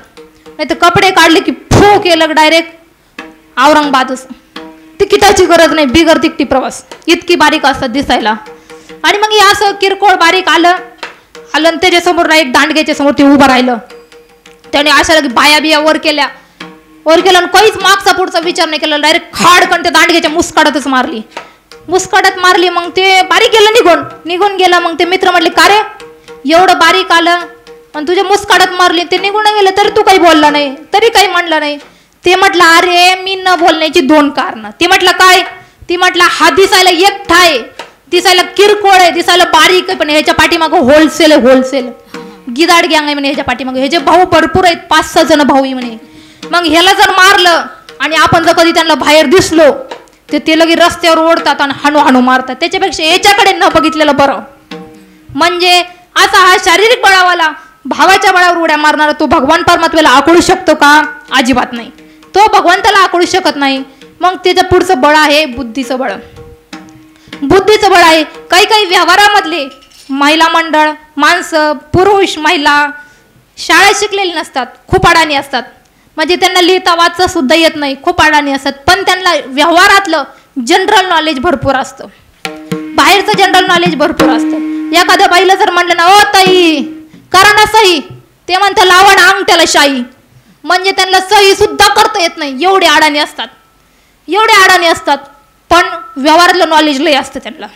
नाही तर कपडे काढले की फो केलं डायरेक्ट औरंगाबादच. तिकिटाची गरज नाही, बिगर तिकटी प्रवास, इतकी बारीक असतात दिसायला. आणि मग हे असं किरकोळ बारीक आलं आणि त्याच्यासमोर एक दांडग्याच्या समोर ते उभं राहिलं. त्याने अशा बाया बिया वर केल्या आणि काहीच मागचा पुढचा विचार नाही केला, डायरेक्ट खाडकन त्या दांडग्याच्या मुस्काडातच मारली. मग ते बारीक गेलं, निघून गेला. मग ते मित्र म्हटले, का रे एवढं बारीक आलं आणि तुझ्या मुस्काडात मारली, ते निघून गेलं तरी तू काही बोलला नाही, तरी काही म्हणलं नाही. ते म्हटलं, अरे मी न बोलण्याची 2 कारणं. ती म्हटलं काय? ती म्हटलं, हा दिसायला एकटा आहे, दिसायला किरकोळ आहे, दिसायला बारीक आहे, पण ह्याच्या पाठीमागं होलसेल आहे, होलसेल गिदाड गँग आहे म्हणे ह्याच्या पाठीमागं. ह्याचे भाऊ भरपूर आहेत, 5-6 जण भाऊ आहे म्हणे. मग ह्याला जर मारलं आणि आपण जर कधी त्यांना बाहेर दिसलो तर ते लगे रस्त्यावर ओढतात आणि हाणू हाणू मारतात. त्याच्यापेक्षा याच्याकडे न बघितलेलं बरं. म्हणजे असा हा शारीरिक बळावाला भावाच्या बळावर उड्या मारणारा तो भगवान परमात्म्याला आकळू शकतो का? अजिबात नाही. तो भगवंताला आकळू शकत नाही. मग त्याचं पुढचं बळ आहे बुद्धीचं बळ. बुद्धीचं बळ आहे काही काही व्यवहारामधले महिला मंडळ, माणसं, पुरुष, महिला शाळा शिकलेली नसतात, खूप अडाणी असतात. म्हणजे त्यांना लिहिता वाचता सुद्धा येत नाही, खूप अडाणी असतात. पण त्यांना व्यवहारातलं जनरल नॉलेज भरपूर असतं, बाहेरचं जनरल नॉलेज भरपूर असतं. एखाद्या बाईला जर म्हणलं ना, ओ ताई करा ना सही, ते म्हणतं लावा ना अंगठ्याला शाई. म्हणजे त्यांना सही सुद्धा करता येत नाही, एवढे अडाणी असतात, एवढे अडाणी असतात. पण व्यवहारातलं नॉलेज लय असतं त्यांना.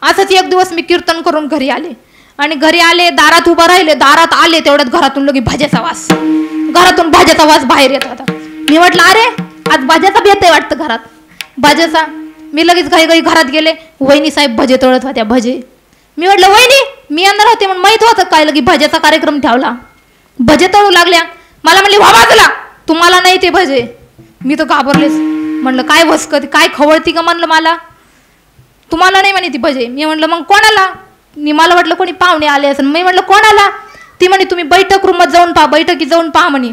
असंच एक दिवस मी कीर्तन करून घरी आले आणि घरी आले, दारात उभं राहिले, दारात आले तेवढ्यात घरातून लगे भाज्याचा वास, घरातून भाज्याचा वास बाहेर येत होता. मी म्हटलं अरे आज भाज्याचा बेत आहे वाटतं घरात, भाज्याचा. मी लगेच घाई घाई घरात गेले, वहिनी साहेब भजे तळत होत्या, भजे. मी म्हटलं वहिनी मी येणार होते म्हणून माहित होतं काय, लगे भज्याचा कार्यक्रम ठेवला, भजे तळू लागल्या. मला म्हणले वा बाजूला, तुम्हाला नाही ते भजे. मी तर घाबरलेच, म्हणलं काय वसकत काय खवळती का म्हणलं, मला तुम्हाला नाही म्हणे ती भजे. मी म्हणलं मग कोणाला? मला वाटलं कोणी पाहुणे आले असेल. मी म्हटलं कोणाला? ती म्हणे तुम्ही बैठक रूमात जाऊन पहा, बैठकीत जाऊन पहा म्हणे.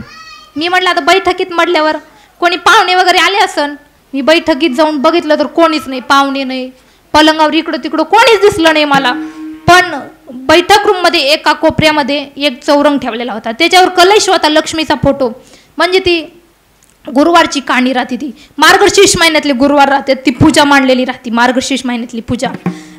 मी म्हटलं आता बैठकीत म्हटल्यावर कोणी पाहुणे वगैरे आले असन. मी बैठकीत जाऊन बघितलं तर कोणीच नाही, पाहुणे नाही, पलंगावर इकडं तिकडं कोणीच दिसलं नाही मला. पण बैठक रूममध्ये एका कोपऱ्यामध्ये एक चौरंग ठेवलेला होता, त्याच्यावर कलश होता, लक्ष्मीचा फोटो. म्हणजे ती गुरुवारची कहाणी राहते, ती मार्गशीर्ष महिन्यातली गुरुवार राहते, ती पूजा मांडलेली राहते, मार्गशीर्ष महिन्यातली पूजा.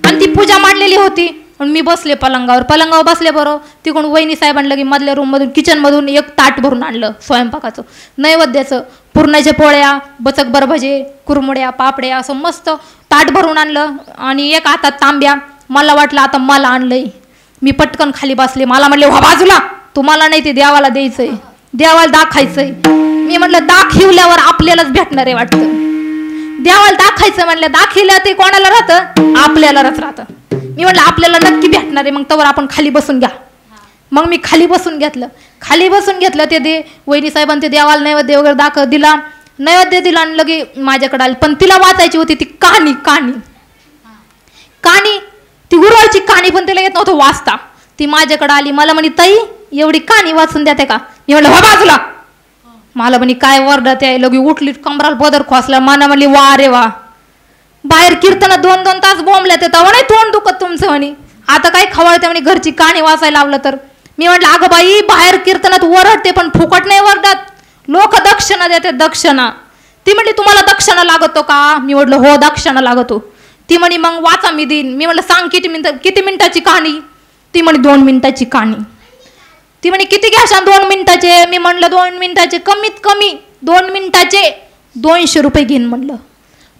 आणि ती पूजा मांडलेली होती. आणि मी बसले पलंगावर बसले. बरोबर तिकडून वहिनी साहेबांना की मधल्या रूममधून किचनमधून एक ताट भरून आणलं स्वयंपाकाचं, नैवेद्याचं, पुरणाच्या पोळ्या, बचकभर भजे, कुरमुड्या, पापड्या, असं मस्त ताट भरून आणलं. आणि एक हातात तांब्या. मला वाटलं आता मला आणलंय. मी पटकन खाली बसले. मला म्हणले वा बाजूला, तुम्हाला नाही ते देवाला द्यायचंय, देवाला दाखायचंय. मी म्हटलं दाखिवल्यावर आपल्यालाच भेटणार आहे वाटतं. देवाला दाखायचं म्हणलं, दाखिवलं ते कोणाला राहतं? आपल्यालाच राहतं. मी म्हटलं आपल्याला नक्की भेटणार आहे, मग तवर आपण खाली बसून घ्या. मग मी खाली बसून घेतलं. ते वहिनी साहेबांनी ते देवाला नैवेद्य वगैरे दिला, नैवेद्य दिला आणि लगे माझ्याकडे आली. पण तिला वाचायची होती ती कहाणी, ती गुरुवारची कहाणी, पण तिला येत नव्हतं वाचता. ती माझ्याकडे आली, मला म्हणे ताई एवढी कहाणी वाचून द्याते का? मी म्हटलं वा बाजूला. मला म्हणे काय वरडत आहे, लगे उठली, कमराला बदर खोसला. मला म्हणली वा रे वा, बाहेर कीर्तनात 2-2 तास बोंबल्यात तेव्हा नाही तोंड दुखत तुमचं म्हणे, आता काय खवळते म्हणे घरची कहाणी वाचायला लावलं तर. मी म्हटलं अगं बाई बाहेर कीर्तनात वरडते पण फुकट नाही वरडत, लोक दक्षिणा देते, दक्षिणा. ती म्हणली तुम्हाला दक्षिणा लागतो का? मी म्हटलं हो दक्षिणा लागतो. ती म्हणे मग वाचा मी देईन. मी म्हटलं सांग किती मिनिटाची कहाणी? ती म्हणे 2 मिनिटाची कहाणी. ती म्हणे किती घ्याशान 2 मिनिटाचे? मी म्हणलं 2 मिनिटाचे कमीत कमी 2 मिनिटाचे 200 रुपये घेईन म्हणलं.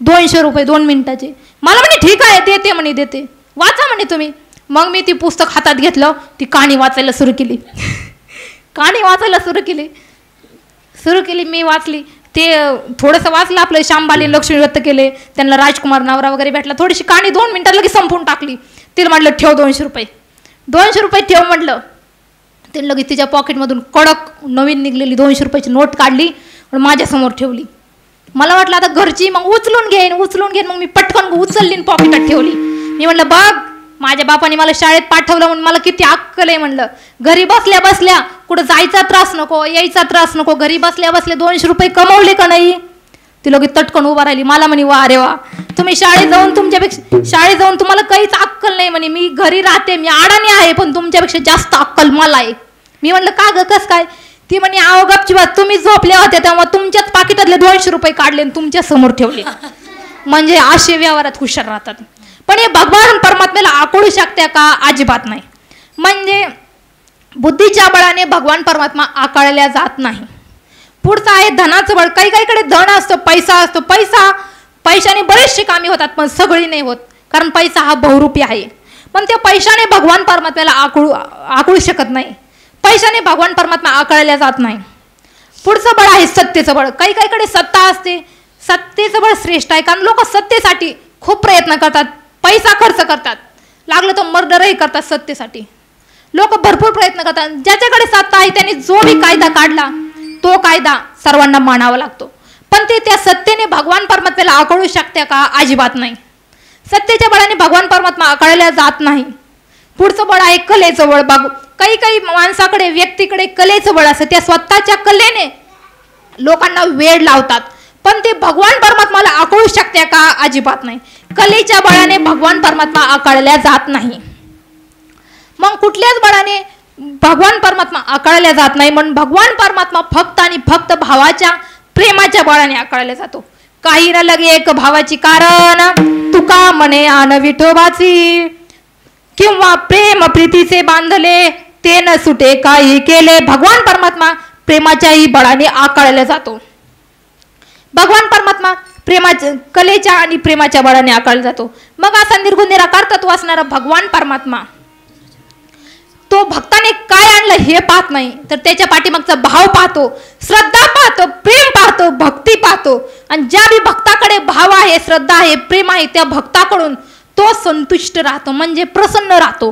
200 रुपये 2 मिनिटाचे. मला म्हणे ठीक आहे देते म्हणे, देते, वाचा म्हणे तुम्ही. मग मी ती पुस्तक हातात घेतलं, ती कहाणी वाचायला सुरू केली. मी वाचली. ते थोडंसं वाचलं, आपलं शांबाली लक्ष्मी व्यक्त केले, त्यांना राजकुमार नवरा वगैरे भेटला. थोडीशी कहाणी 2 मिनिटात लगेच संपून टाकली. तिला म्हटलं ठेव 200 रुपये, 200 रुपये ठेव म्हटलं. तिने लगेच तिच्या पॉकेटमधून कडक नवीन निघलेली 200 रुपयाची नोट काढली आणि माझ्यासमोर ठेवली. मला वाटलं आता घरची, मग उचलून घेईन. मग मी पटकन उचलली पॉकेटात ठेवली. मी म्हटलं बघ माझ्या बापाने मला शाळेत पाठवलं म्हणून मला किती अक्कल आहे म्हणलं. घरी बसल्या बसल्या कुठं जायचा त्रास नको, यायचा त्रास नको, घरी बसल्या बसल्या 200 रुपये कमवले का नाही? ती लगेच तटकन उभा राहिली. मला म्हणे वा रे वा, तुम्ही शाळेत जाऊन तुम्हाला काहीच अक्कल नाही म्हणे. मी घरी राहते, मी अडाणी आहे, पण तुमच्यापेक्षा जास्त अक्कल मला आहे. मी म्हटलं का ग कस काय? ती म्हणे आव गपची बात, तुम्ही झोपल्या होत्या तेव्हा तुमच्याच पाकिटातले 200 रुपये काढले आणि तुमच्या समोर ठेवले. म्हणजे असे व्यवहारात हुशार राहतात. पण हे भगवान परमात्म्याला आकळू शकते का? अजिबात नाही. म्हणजे बुद्धीच्या बळाने भगवान परमात्मा आकळल्या जात नाही. पुढचं आहे धनाचं बळ. काही धन असतं, पैसा असतो. पैशाने बरेचसे कामे होतात, पण सगळी नाही होत, कारण पैसा हा बहुरूपी आहे. पण त्या पैशाने भगवान परमात्म्याला आकळू शकत नाही. पैशाने भगवान परमात्मा आकळल्या जात नाही. पुढचं बळ आहे सत्तेचं बळ. काही सत्ता असते. सत्तेचं बळ श्रेष्ठ आहे, कारण लोक सत्तेसाठी खूप प्रयत्न करतात, पैसा खर्च करतात, लागलं तर मर्डरही करतात सत्तेसाठी. लोक भरपूर प्रयत्न करतात. ज्याच्याकडे सत्ता आहे त्यांनी जो भी कायदा काढला तो कायदा सर्वांना मानावा लागतो. पण ते त्या सत्तेने भगवान परमात्म्याला आकळू शकते का? अजिबात नाही. सत्तेच्या बळाने भगवान परमात्मा आकळल्या जात नाही. पुढचं बळ आहे कलेचं बळ. काही काही माणसाकडे व्यक्तीकडे कलेचं बळ असतं, त्या स्वतःच्या कलेने लोकांना वेड लावतात, पण ते भगवान परमात्माला आकळू शकते का? अजिबात नाही. कलेच्या बळाने भगवान परमात्मा आकळल्या जात नाही. मग कुठल्याच बळाने भगवान परमात्मा आकळल्या जात नाही. म्हणून भगवान परमात्मा फक्त आणि फक्त भावाच्या प्रेमाच्या बळाने आकळल्या जातो. काही न लगे एक भावाची कारण तुका म्हणे आन विठोबाची, किंवा प्रेम प्रीतीचे बांधले ते न सुटे काही केले. भगवान परमात्मा प्रेमाच्याही बळाने आकळल्या जातो. भगवान परमात्मा प्रेमाच्या कलेच्या आणि प्रेमाच्या बळाने आकळला जातो. मग असा निर्गुण निराकार तत्व असणारा भगवान परमात्मा तो भक्ताने काय आणलं हे पाहत नाही, तर त्याच्या पाठीमागचा भाव पाहतो, श्रद्धा पाहतो, प्रेम पाहतो, भक्ती पाहतो. आणि ज्या बी भक्ताकडे भाव आहे, श्रद्धा आहे, प्रेम आहे, त्या भक्ताकडून तो संतुष्ट राहतो, म्हणजे प्रसन्न राहतो,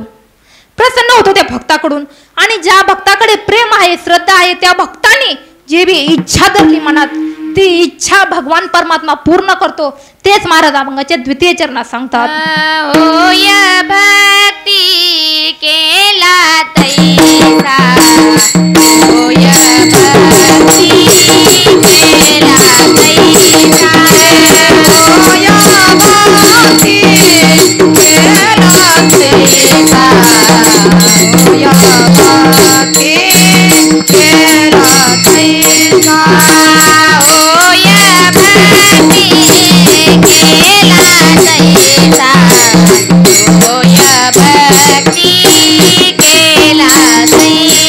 प्रसन्न होतो त्या भक्ताकडून. आणि ज्या भक्ताकडे प्रेम आहे, श्रद्धा आहे, त्या भक्ताने जे बी इच्छा धरली मनात, ती इच्छा भगवान परमात्मा पूर्ण करतो. तेच महाराज अभंगाच्या द्वितीय चरणात सांगतात. होय भक्ती केला तैसा, होय भक्ती केला तैसा, होय भक्ती केला तैसा, होय भक्ती केला तैसा, होय भक्ती केला तैसा,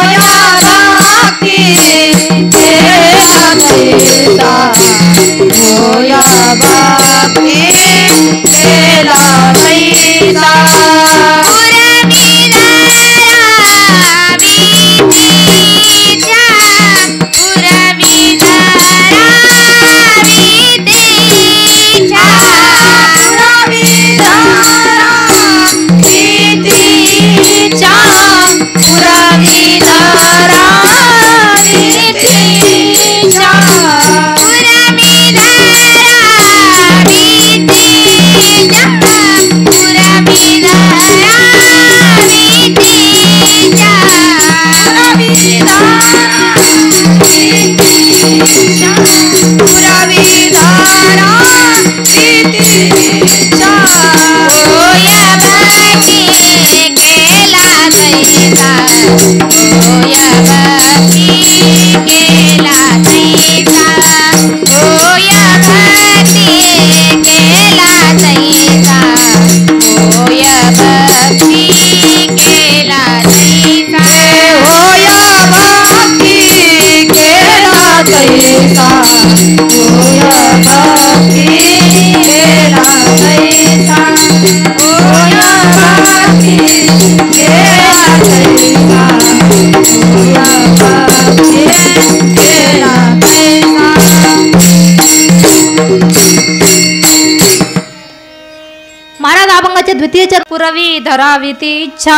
होय भक्ती केला तैसा, होय भक्ती केला तैसा, होय भक्ती केला तैसा. महाराज अभंगाचे द्वितीय चरण. पुरवी धरावी ती इच्छा,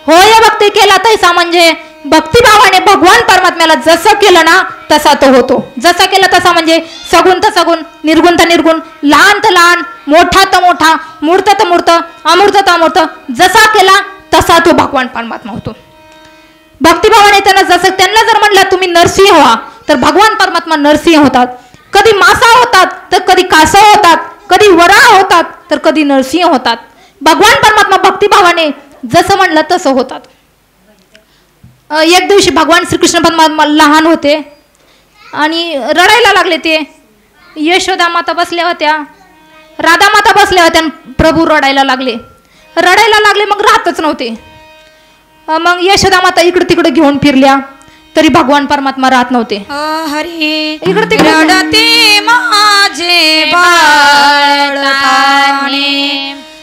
होय भक्ती केला तैसा, म्हणजे भक्तिभावाने भगवान परमात्म्याला जसं केलं ना तसा तो होतो. जसा केला तसा म्हणजे सगुण तर सगुण, निर्गुण तर निर्गुण, लहान तर लहान, मोठा तर मोठा, मूर्त तर मूर्त, अमूर्त तर अमूर्त, जसा केला तसा तो भगवान परमात्मा होतो. भक्तिभावाने त्यांना जर म्हणलं तुम्ही नरसिंह व्हा, तर भगवान परमात्मा नरसिंह होतात. कधी मासा होतात, तर कधी कासव होतात, कधी वराह होतात, तर कधी नरसिंह होतात. भगवान परमात्मा भक्तिभावाने जसं म्हणलं तसं होतात. एक दिवशी भगवान श्रीकृष्ण परमात्मा लहान होते आणि रडायला लागले. ते यशोदा माता बसल्या होत्या, राधा माता बसल्या होत्या, प्रभू रडायला लागले. मग राहतच नव्हते. मग यशोदा माता इकडे तिकडे घेऊन फिरल्या, तरी भगवान परमात्मा राहत नव्हते. हरी इकडे तिकडे रडते माझे बाळाने,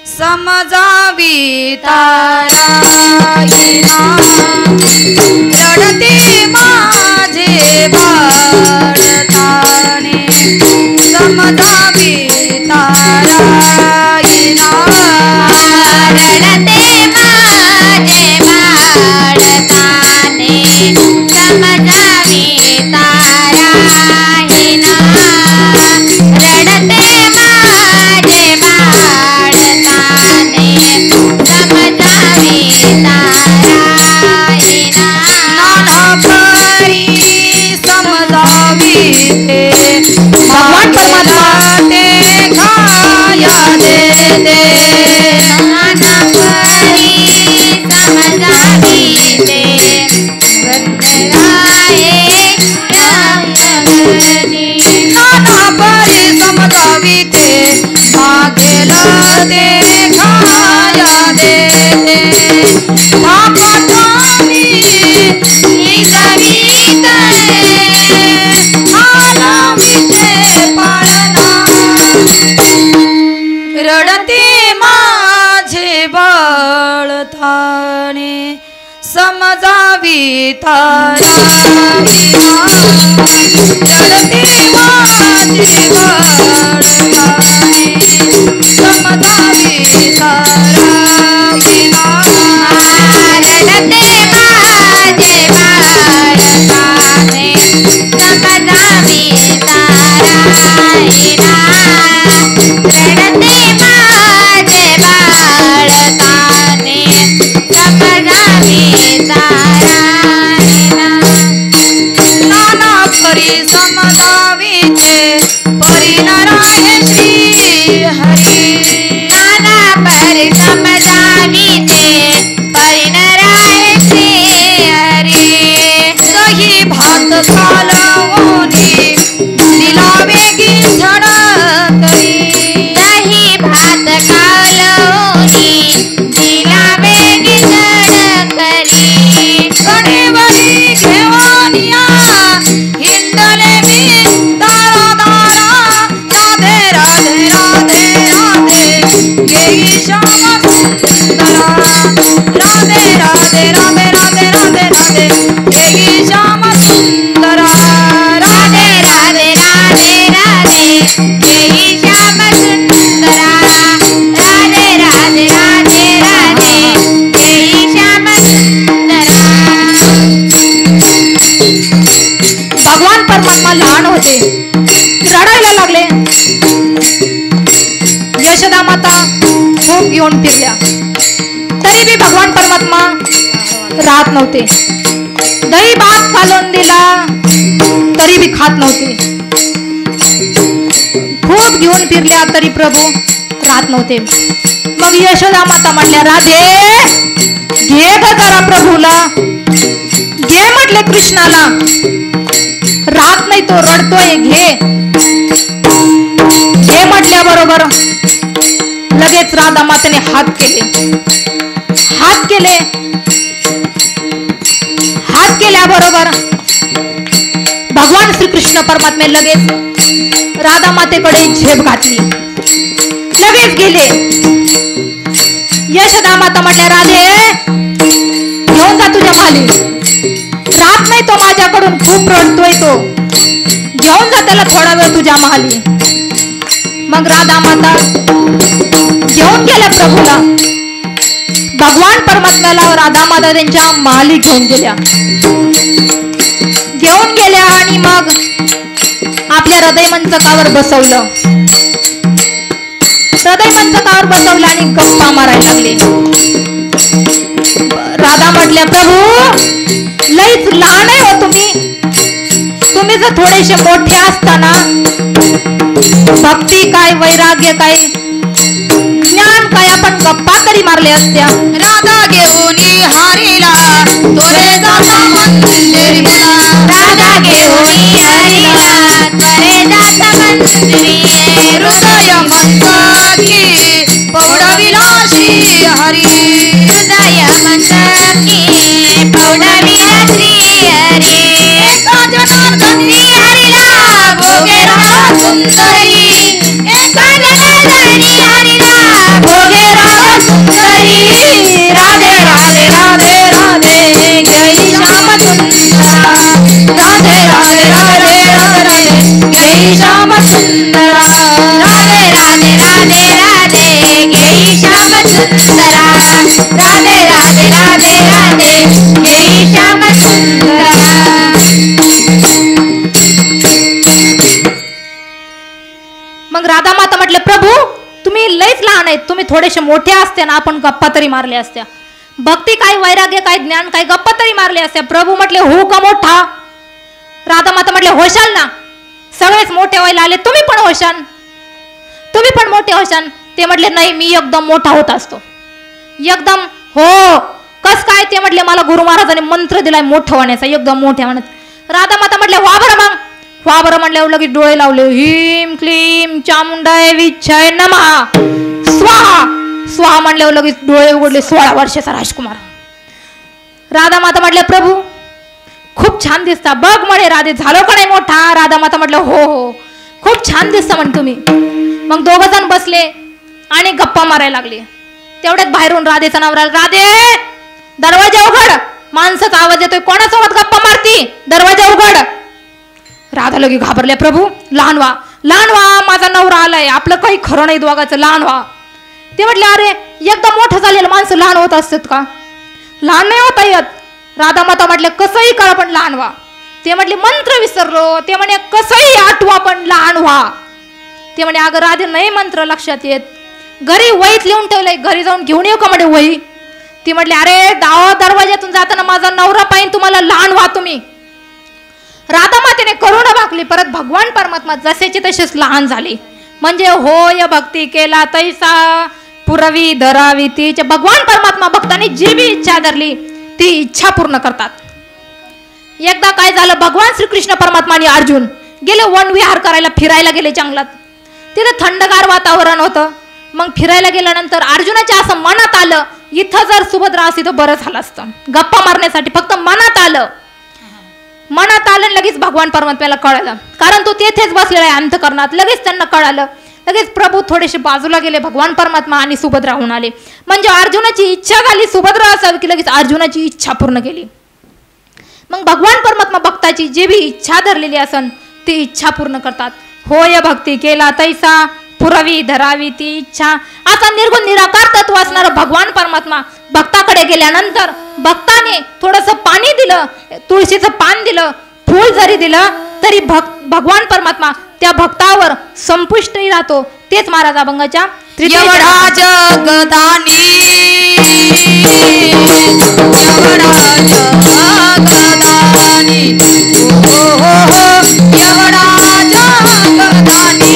समजावी ताराईना, रडते माझे बाळाने, समजावी ताराईना, रडते माझे बाळाने, समजावी ताराईना, रडते माझे बाळाने, दे नाना परी समजावी दे वंदराये न्यायगणी नाना परी समजावी दे मागेल ते खाया दे मापाठावी निजावीते आलावीते पाळना रडते माझे बाळताने समजावी तारा रडते माझे बाळताने समजावी तारा रडते माझे बाळताने समजावी तारा रडते माझे बाळताने समजावी तारा नाना परी समजावीचे परिणराहे श्री हरी नाना परी समजावीचे परिणराहे श्री हरी दही भात कालवणी दिलावे की झडकरी दही भात कालवणी दिलावे की झडकरी कडेवरी घेवानिया हिंडले मी दारा दारा राधे राधे राधे राधे गेई श्याम सुंदरा राधे राधे राधे राधे राधे राधे गेई श्याम सुंदरा राधे राधे राधे राधे गेई श्याम सुंदरा राधे राधे राधे राधे गेई श्याम सुंदरा भगवान परमात्मा लहान होते, रडायला लागले. यशोदा माता खूप घेऊन फिरल्या, तरी बी भगवान परमात्मा राहत नव्हते. दही भात कालवून दिला तरी बी खात नव्हते. खूप घेऊन फिरल्या तरी प्रभू राहत नव्हते. मग यशोदा माता म्हणल्या, राधे घे ग जरा प्रभूला, घे म्हटले कृष्णाला, राहत नाही तो रडतोय, घे घे म्हटल्या बरोबर लगेच राधा मातेने हात केले. हात केल्याबरोबर भगवान श्रीकृष्ण परमात्मे लगेच राधा मातेकडे झेप घातली, लगेच गेले. यशोदा माता म्हटल्या, राधे घेऊन जा तुझ्या माली, राहत नाही तो माझ्याकडून, खूप रडतोय तो, घेऊन जा त्याला थोडा वेळ तुझ्या महाली. मग राधा माता घेऊन गेल्या प्रभूला. भगवान परमात्म्याला राधा माता त्यांच्या महाली घेऊन गेल्या आणि मग आपल्या हृदय मंचकावर बसवलं. हृदय मंचकावर बसवलं आणि गप्पा मारायला लागले. राधा म्हटल्या, प्रभू लईच लहान आहे हो तुम्ही जर थोडेसे मोठे असताना भक्ती काय, वैराग्य काय, ज्ञान काय, आपण गप्पा तरी मारले असत्या. राधा घेऊन हरीला तोरे जाता मंदिरी मुला राधा घेऊन हरीला तोरे जाता मंदिरी हृदय मंतकी पौडविलाशी हरी हृदय मंतकी पौडविलाशी हरी एका जनार्दनी हरीला भोगे राधा सुंदरी एका जनार्दनी हरीला भोगे राधा सुंदरी राधे राधे राधे राधे जय श्याम सुंदरा राधे राधे राधे राधे जय श्याम सुंदरा राधे राधे राधे राधे जय श्याम सुंदरा राधे राधे राधे राधे जय श्याम सुंदरा. मग राधा माता म्हटले, प्रभू तुम्ही लईच लहान आहेत, तुम्ही थोडेसे मोठे असते ना आपण गप्पा तरी मारल्या असत्या. भक्ती काय, वैराग्य काय, ज्ञान काय, गप्पा तरी मारल्या असत्या. प्रभू म्हटले, हो का मोठा? राधा माता म्हटले, होशाल ना, सगळेच मोठे व्हायला आले, तुम्ही पण होशान, तुम्ही पण मोठे होशान. ते म्हटले नाही, मी एकदम मोठा होत असतो. एकदम हो कस काय? ते म्हटले मला गुरु महाराजांनी मंत्र दिलाय मोठं होण्याचा, एकदम मोठ्या म्हणत. राधा माता म्हटल्या वा बरं मग. वा बरं म्हणल्यावर लगेच डोळे लावले. हिम क्लीम चामुंडाय विच्छय नमः स्वाहा स्वाहा म्हणल्यावर लगेच डोळे उघडले. 16 वर्षाचा राजकुमार. राधा माता म्हटल्या प्रभू खूप छान दिसता, बघ म्हणे राधे झालो का नाही मोठा? राधा माता म्हटलं हो हो खूप छान दिसता म्हणे तुम्ही. मग दोघं जण बसले आणि गप्पा मारायला लागले. तेवढ्यात बाहेरून राधेचं नाव राहिलं. राधे दरवाजा उघड, माणसाचा आवाज येतोय, कोणासोबत गप्पा मारती? दरवाजा उघड. राधा लगे घाबरल्या. प्रभू लहान व्हा माझा नवरा आलाय, आपलं काही खरं नाही दोघाचं, लहान व्हा. ते म्हटले अरे एकदम मोठं झालेलं माणसं लहान होत असतात का? लहान नाही होता येत. राधा माता म्हटले कसंही करा पण लहान व्हा. ते म्हटले मंत्र विसरलो. ते म्हणे कसंही आठवा पण लहान व्हा. ते म्हणे अगं राधे नाही मंत्र लक्षात येत, घरी वहीत लिहून ठेवलंय, घरी जाऊन घेऊन येऊ का म्हणे वही? ती म्हटले अरे दरवाज्यातून जाताना माझा नवरा पाहिजे, तुम्हाला लहान व्हा तुम्ही. राधा मातेने करुणा भागली. परत भगवान परमात्मा जसेचे तसेच लहान झाले. म्हणजे होय भक्ती केला तैसा पुरवी धरावी तीच. भगवान परमात्मा भक्तांनी जी बी इच्छा धरली ती इच्छा पूर्ण करतात. एकदा काय झालं, भगवान श्रीकृष्ण परमात्मा आणि अर्जुन गेले वन विहार करायला, फिरायला गेले जंगलात. तिथे थंडगार वातावरण होतं. मग फिरायला गेल्यानंतर अर्जुनाच्या असं मनात आलं इथं जर सुभद्रा असती तर बरं झालं असतं. गप्पा मारण्यासाठी फक्त मनात आलं लगेच भगवान परमात्म्याला कळालं, कारण तो तेथेच बसलेला आहे अंतःकरणात. लगेच त्यांना कळालं. लगेच प्रभू थोडेसे बाजूला गेले, भगवान परमात्मा आणि सुभद्रा होऊन आले. म्हणजे अर्जुनाची इच्छा झाली सुभद्रा असावी की लगेच अर्जुनाची इच्छा पूर्ण केली. मग भगवान परमात्मा भक्ताची जी बी इच्छा धरलेली असन ती इच्छा पूर्ण करतात. होय भक्ती केला तैसा पुरवी धरावी ती इच्छा. असा निर्गुण निराकार तत्व असणारा भगवान परमात्मा भक्ताकडे गेल्यानंतर भक्ताने थोडंसं पाणी दिलं, तुळशीचं पान दिलं, फूल जरी दिलं तरी भगवान परमात्मा त्या भक्तावर संपुष्टही राहतो. तेच महाराज अभंगाच्या एवढा जगदानी एवढा जगदानी हो हो हो एवढा जगदानी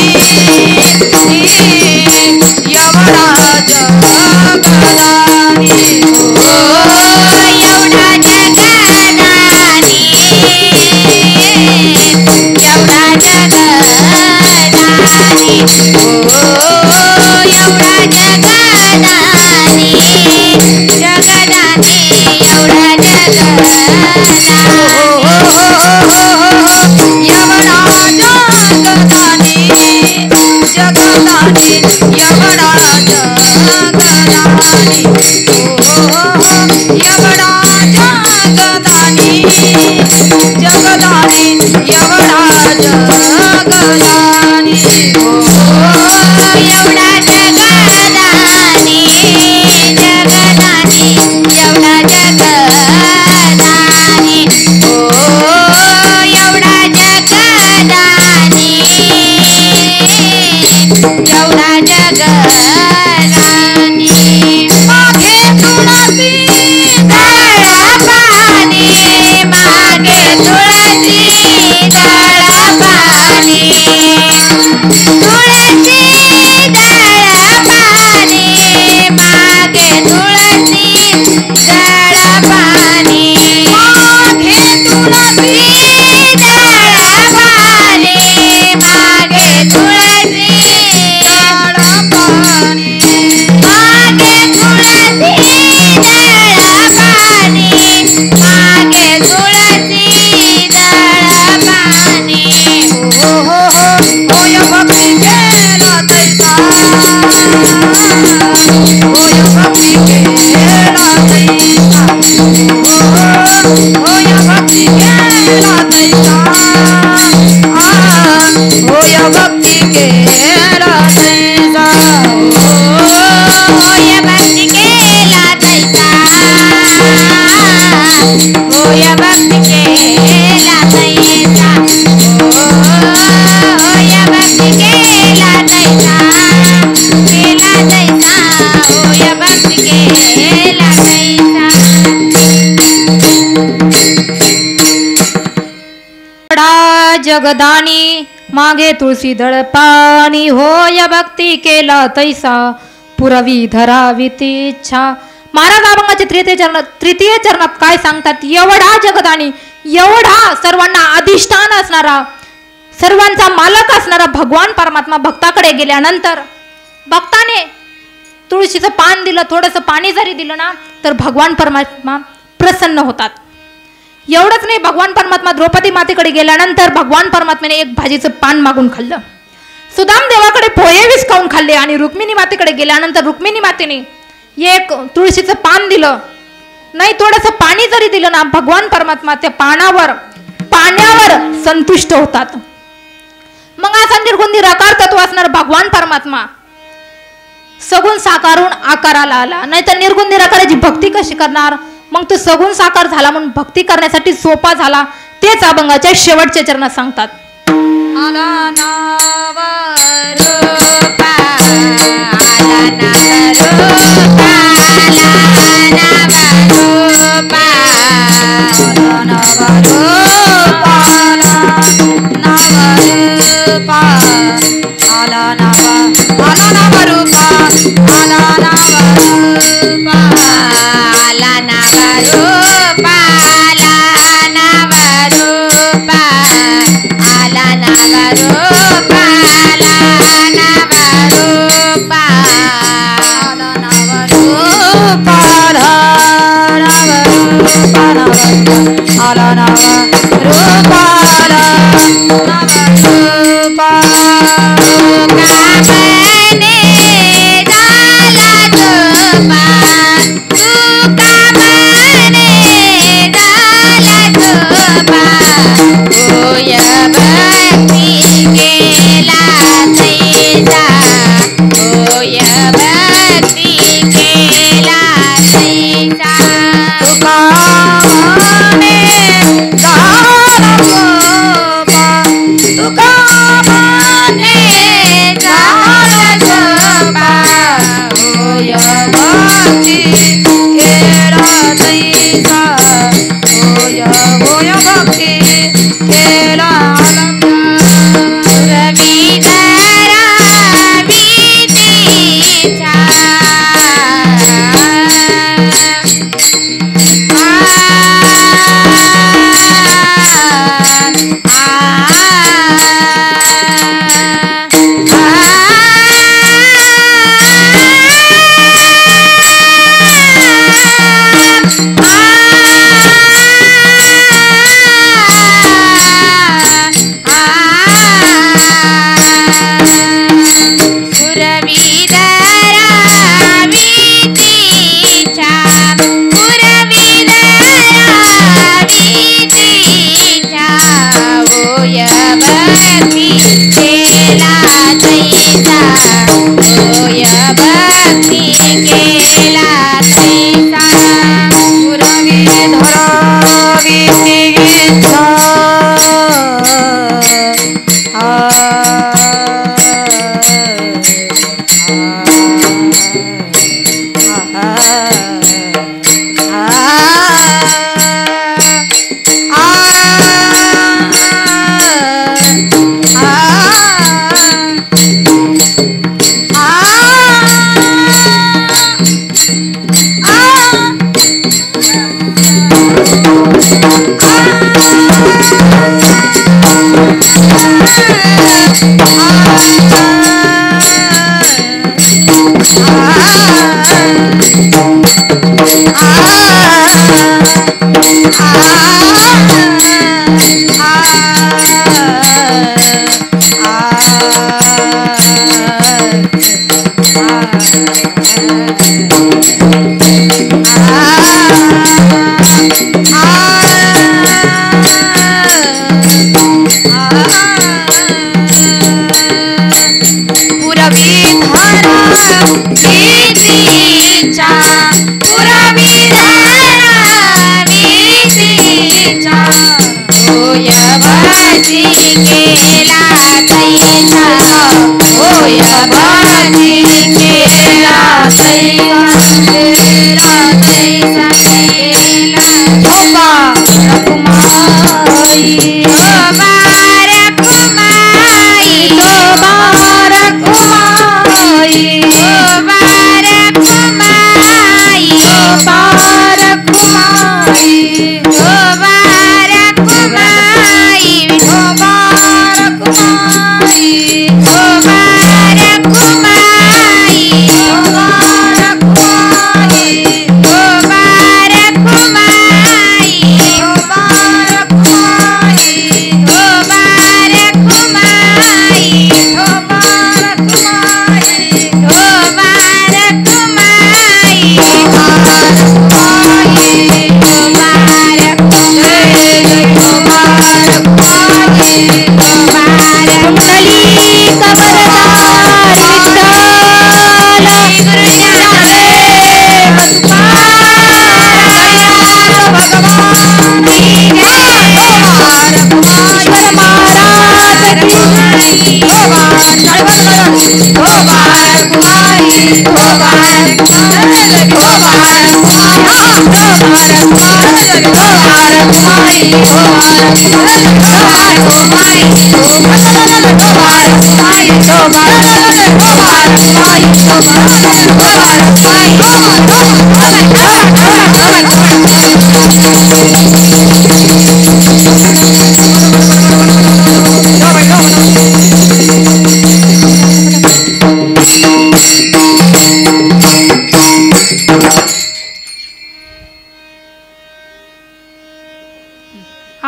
एवढा जगदानी हो एवढा जगदानी एवढा जगदानी हो एवढा जगदानी जगदानी एवढा जगदानी एवढा जगदानी जगदानी एवढा जगदानी एवढा जगदानी जगदानी एवढा जगदानी एवढा जगदानी जगदानी एवढा जगदानी हो एवढा जगदानी एवढा जगदानी मागे तुळसी दळपाणी मागे तुळसी दळपाणी तुळसी दळपाणी मागे तुळसी दळपाणी मागे तुळसी दळपाणी मागे तुळसी दळपाणी मागे तुळसी दळपाणी मागे तुळसी दळपाणी हो हो हो होय भक्ती केला तैसा होय भक्ती केला तैसा होय भक्ती केला तैसा होय भक्ती केला तैसा होय भक्ती केला तैसा होय भक्ती केला तैसा होय भक्ती केला तैसा केला तैसा होय भक्ती केला तैसा जगदानी मागे तुळशी दळपानी होय भक्ती केला तैसा पुरवी धरावी ती इच्छा. महाराज अभंगाचे तृतीय चरणात काय सांगतात? एवढा जगत आणि एवढा सर्वांना अधिष्ठान असणारा, सर्वांचा मालक असणारा भगवान परमात्मा भक्ताकडे गेल्यानंतर भक्ताने तुळशीचं पान दिलं, थोडंसं पाणी जरी दिलं ना तर भगवान परमात्मा प्रसन्न होतात. एवढंच नाही, भगवान परमात्मा द्रौपदी मातेकडे गेल्यानंतर भगवान परमात्म्याने एक भाजीचं पान मागून खाल्लं. सुदाम देवाकडे पोहे विस्कावून खाल्ले आणि रुक्मिणी मातेकडे गेल्यानंतर रुक्मिणी मातेने एक तुळशीचं पान दिलं, नाही थोडंसं पाणी जरी दिलं ना भगवान परमात्मा त्या पाण्यावर संतुष्ट होतात. मग असा निर्गुण निराकार तत्व असणार भगवान परमात्मा सगुण साकारून आकाराला आला, नाही तर निर्गुण निराकाराची भक्ती कशी करणार? मग तो सगुण साकार झाला म्हणून भक्ती करण्यासाठी सोपा झाला. तेच अभंगाच्या शेवटच्या चरणात सांगतात. आला नवरूपा, आला नवरूपा,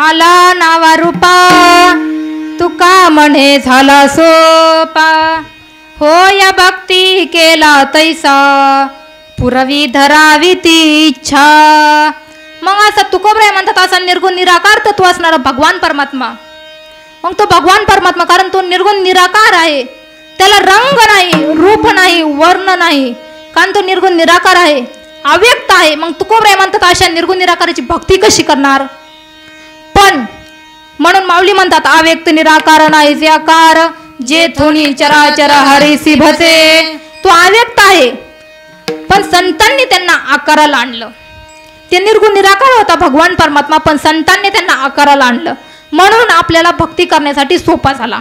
आला नावा रूपा तुका म्हणे झाला सोपा होय भक्ती केला तैसा पुरवी धरावी ती इच्छा. मग असं तुकोबराय म्हणतात असा निर्गुण निराकार तत्व असणारा भगवान परमात्मा. मग तो भगवान परमात्मा कारण तो निर्गुण निराकार आहे, त्याला रंग नाही, रूप नाही, वर्ण नाही, कारण तो निर्गुण निराकार आहे, अव्यक्त आहे. मग तुकोबराय म्हणतात अशा निर्गुण निराकाराची भक्ती कशी करणार. पण म्हणून माऊली म्हणतात अव्यक्त निराकार नाही जे आकार जे थोनी चराचर हरीसी भसे. तो अव्यक्त आहे पण संतांनी त्यांना आकाराला आणलं. ते निर्गुण निराकार होता भगवान परमात्मा पण संतांनी त्यांना आकाराला आणलं म्हणून आपल्याला भक्ती करण्यासाठी सोपा झाला.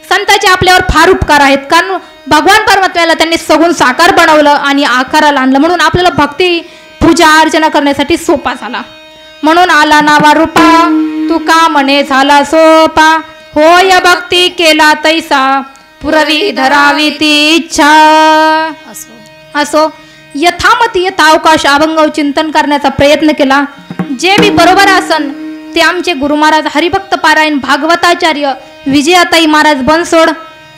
संतांचे आपल्यावर फार उपकार आहेत कारण भगवान परमात्म्याला त्यांनी सगुण साकार बनवलं आणि आकाराला आणलं म्हणून आपल्याला भक्ती पूजा अर्चना करण्यासाठी सोपा झाला. म्हणून आला नावा रूपा तू का म्हणे झाला सोपा होय भक्ती केला तैसा पुरवी धरावी ती इच्छा. असो यथामती यथावकाश अभंग चिंतन करण्याचा प्रयत्न केला. जे बी बरोबर असन ते आमचे गुरु महाराज हरिभक्त पारायण भागवताचार्य विजयाताई महाराज बनसोड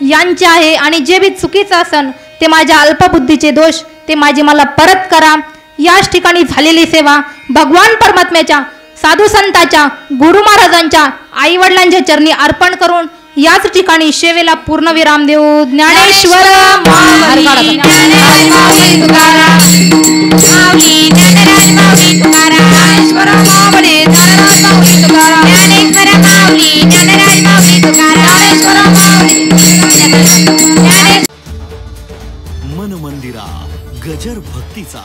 यांचे आहे आणि जे बी चुकीचं असन ते माझ्या अल्पबुद्धीचे दोष ते माझी मला परत करा. याच ठिकाणी झालेली सेवा भगवान परमात्म्याच्या साधू संतांच्या गुरु महाराजांच्या आई वडिलांच्या चरणी अर्पण करून याच ठिकाणी सेवेला पूर्ण विराम देऊ. ज्ञानेश्वर माऊली मन मंदिरा गजर भक्तीचा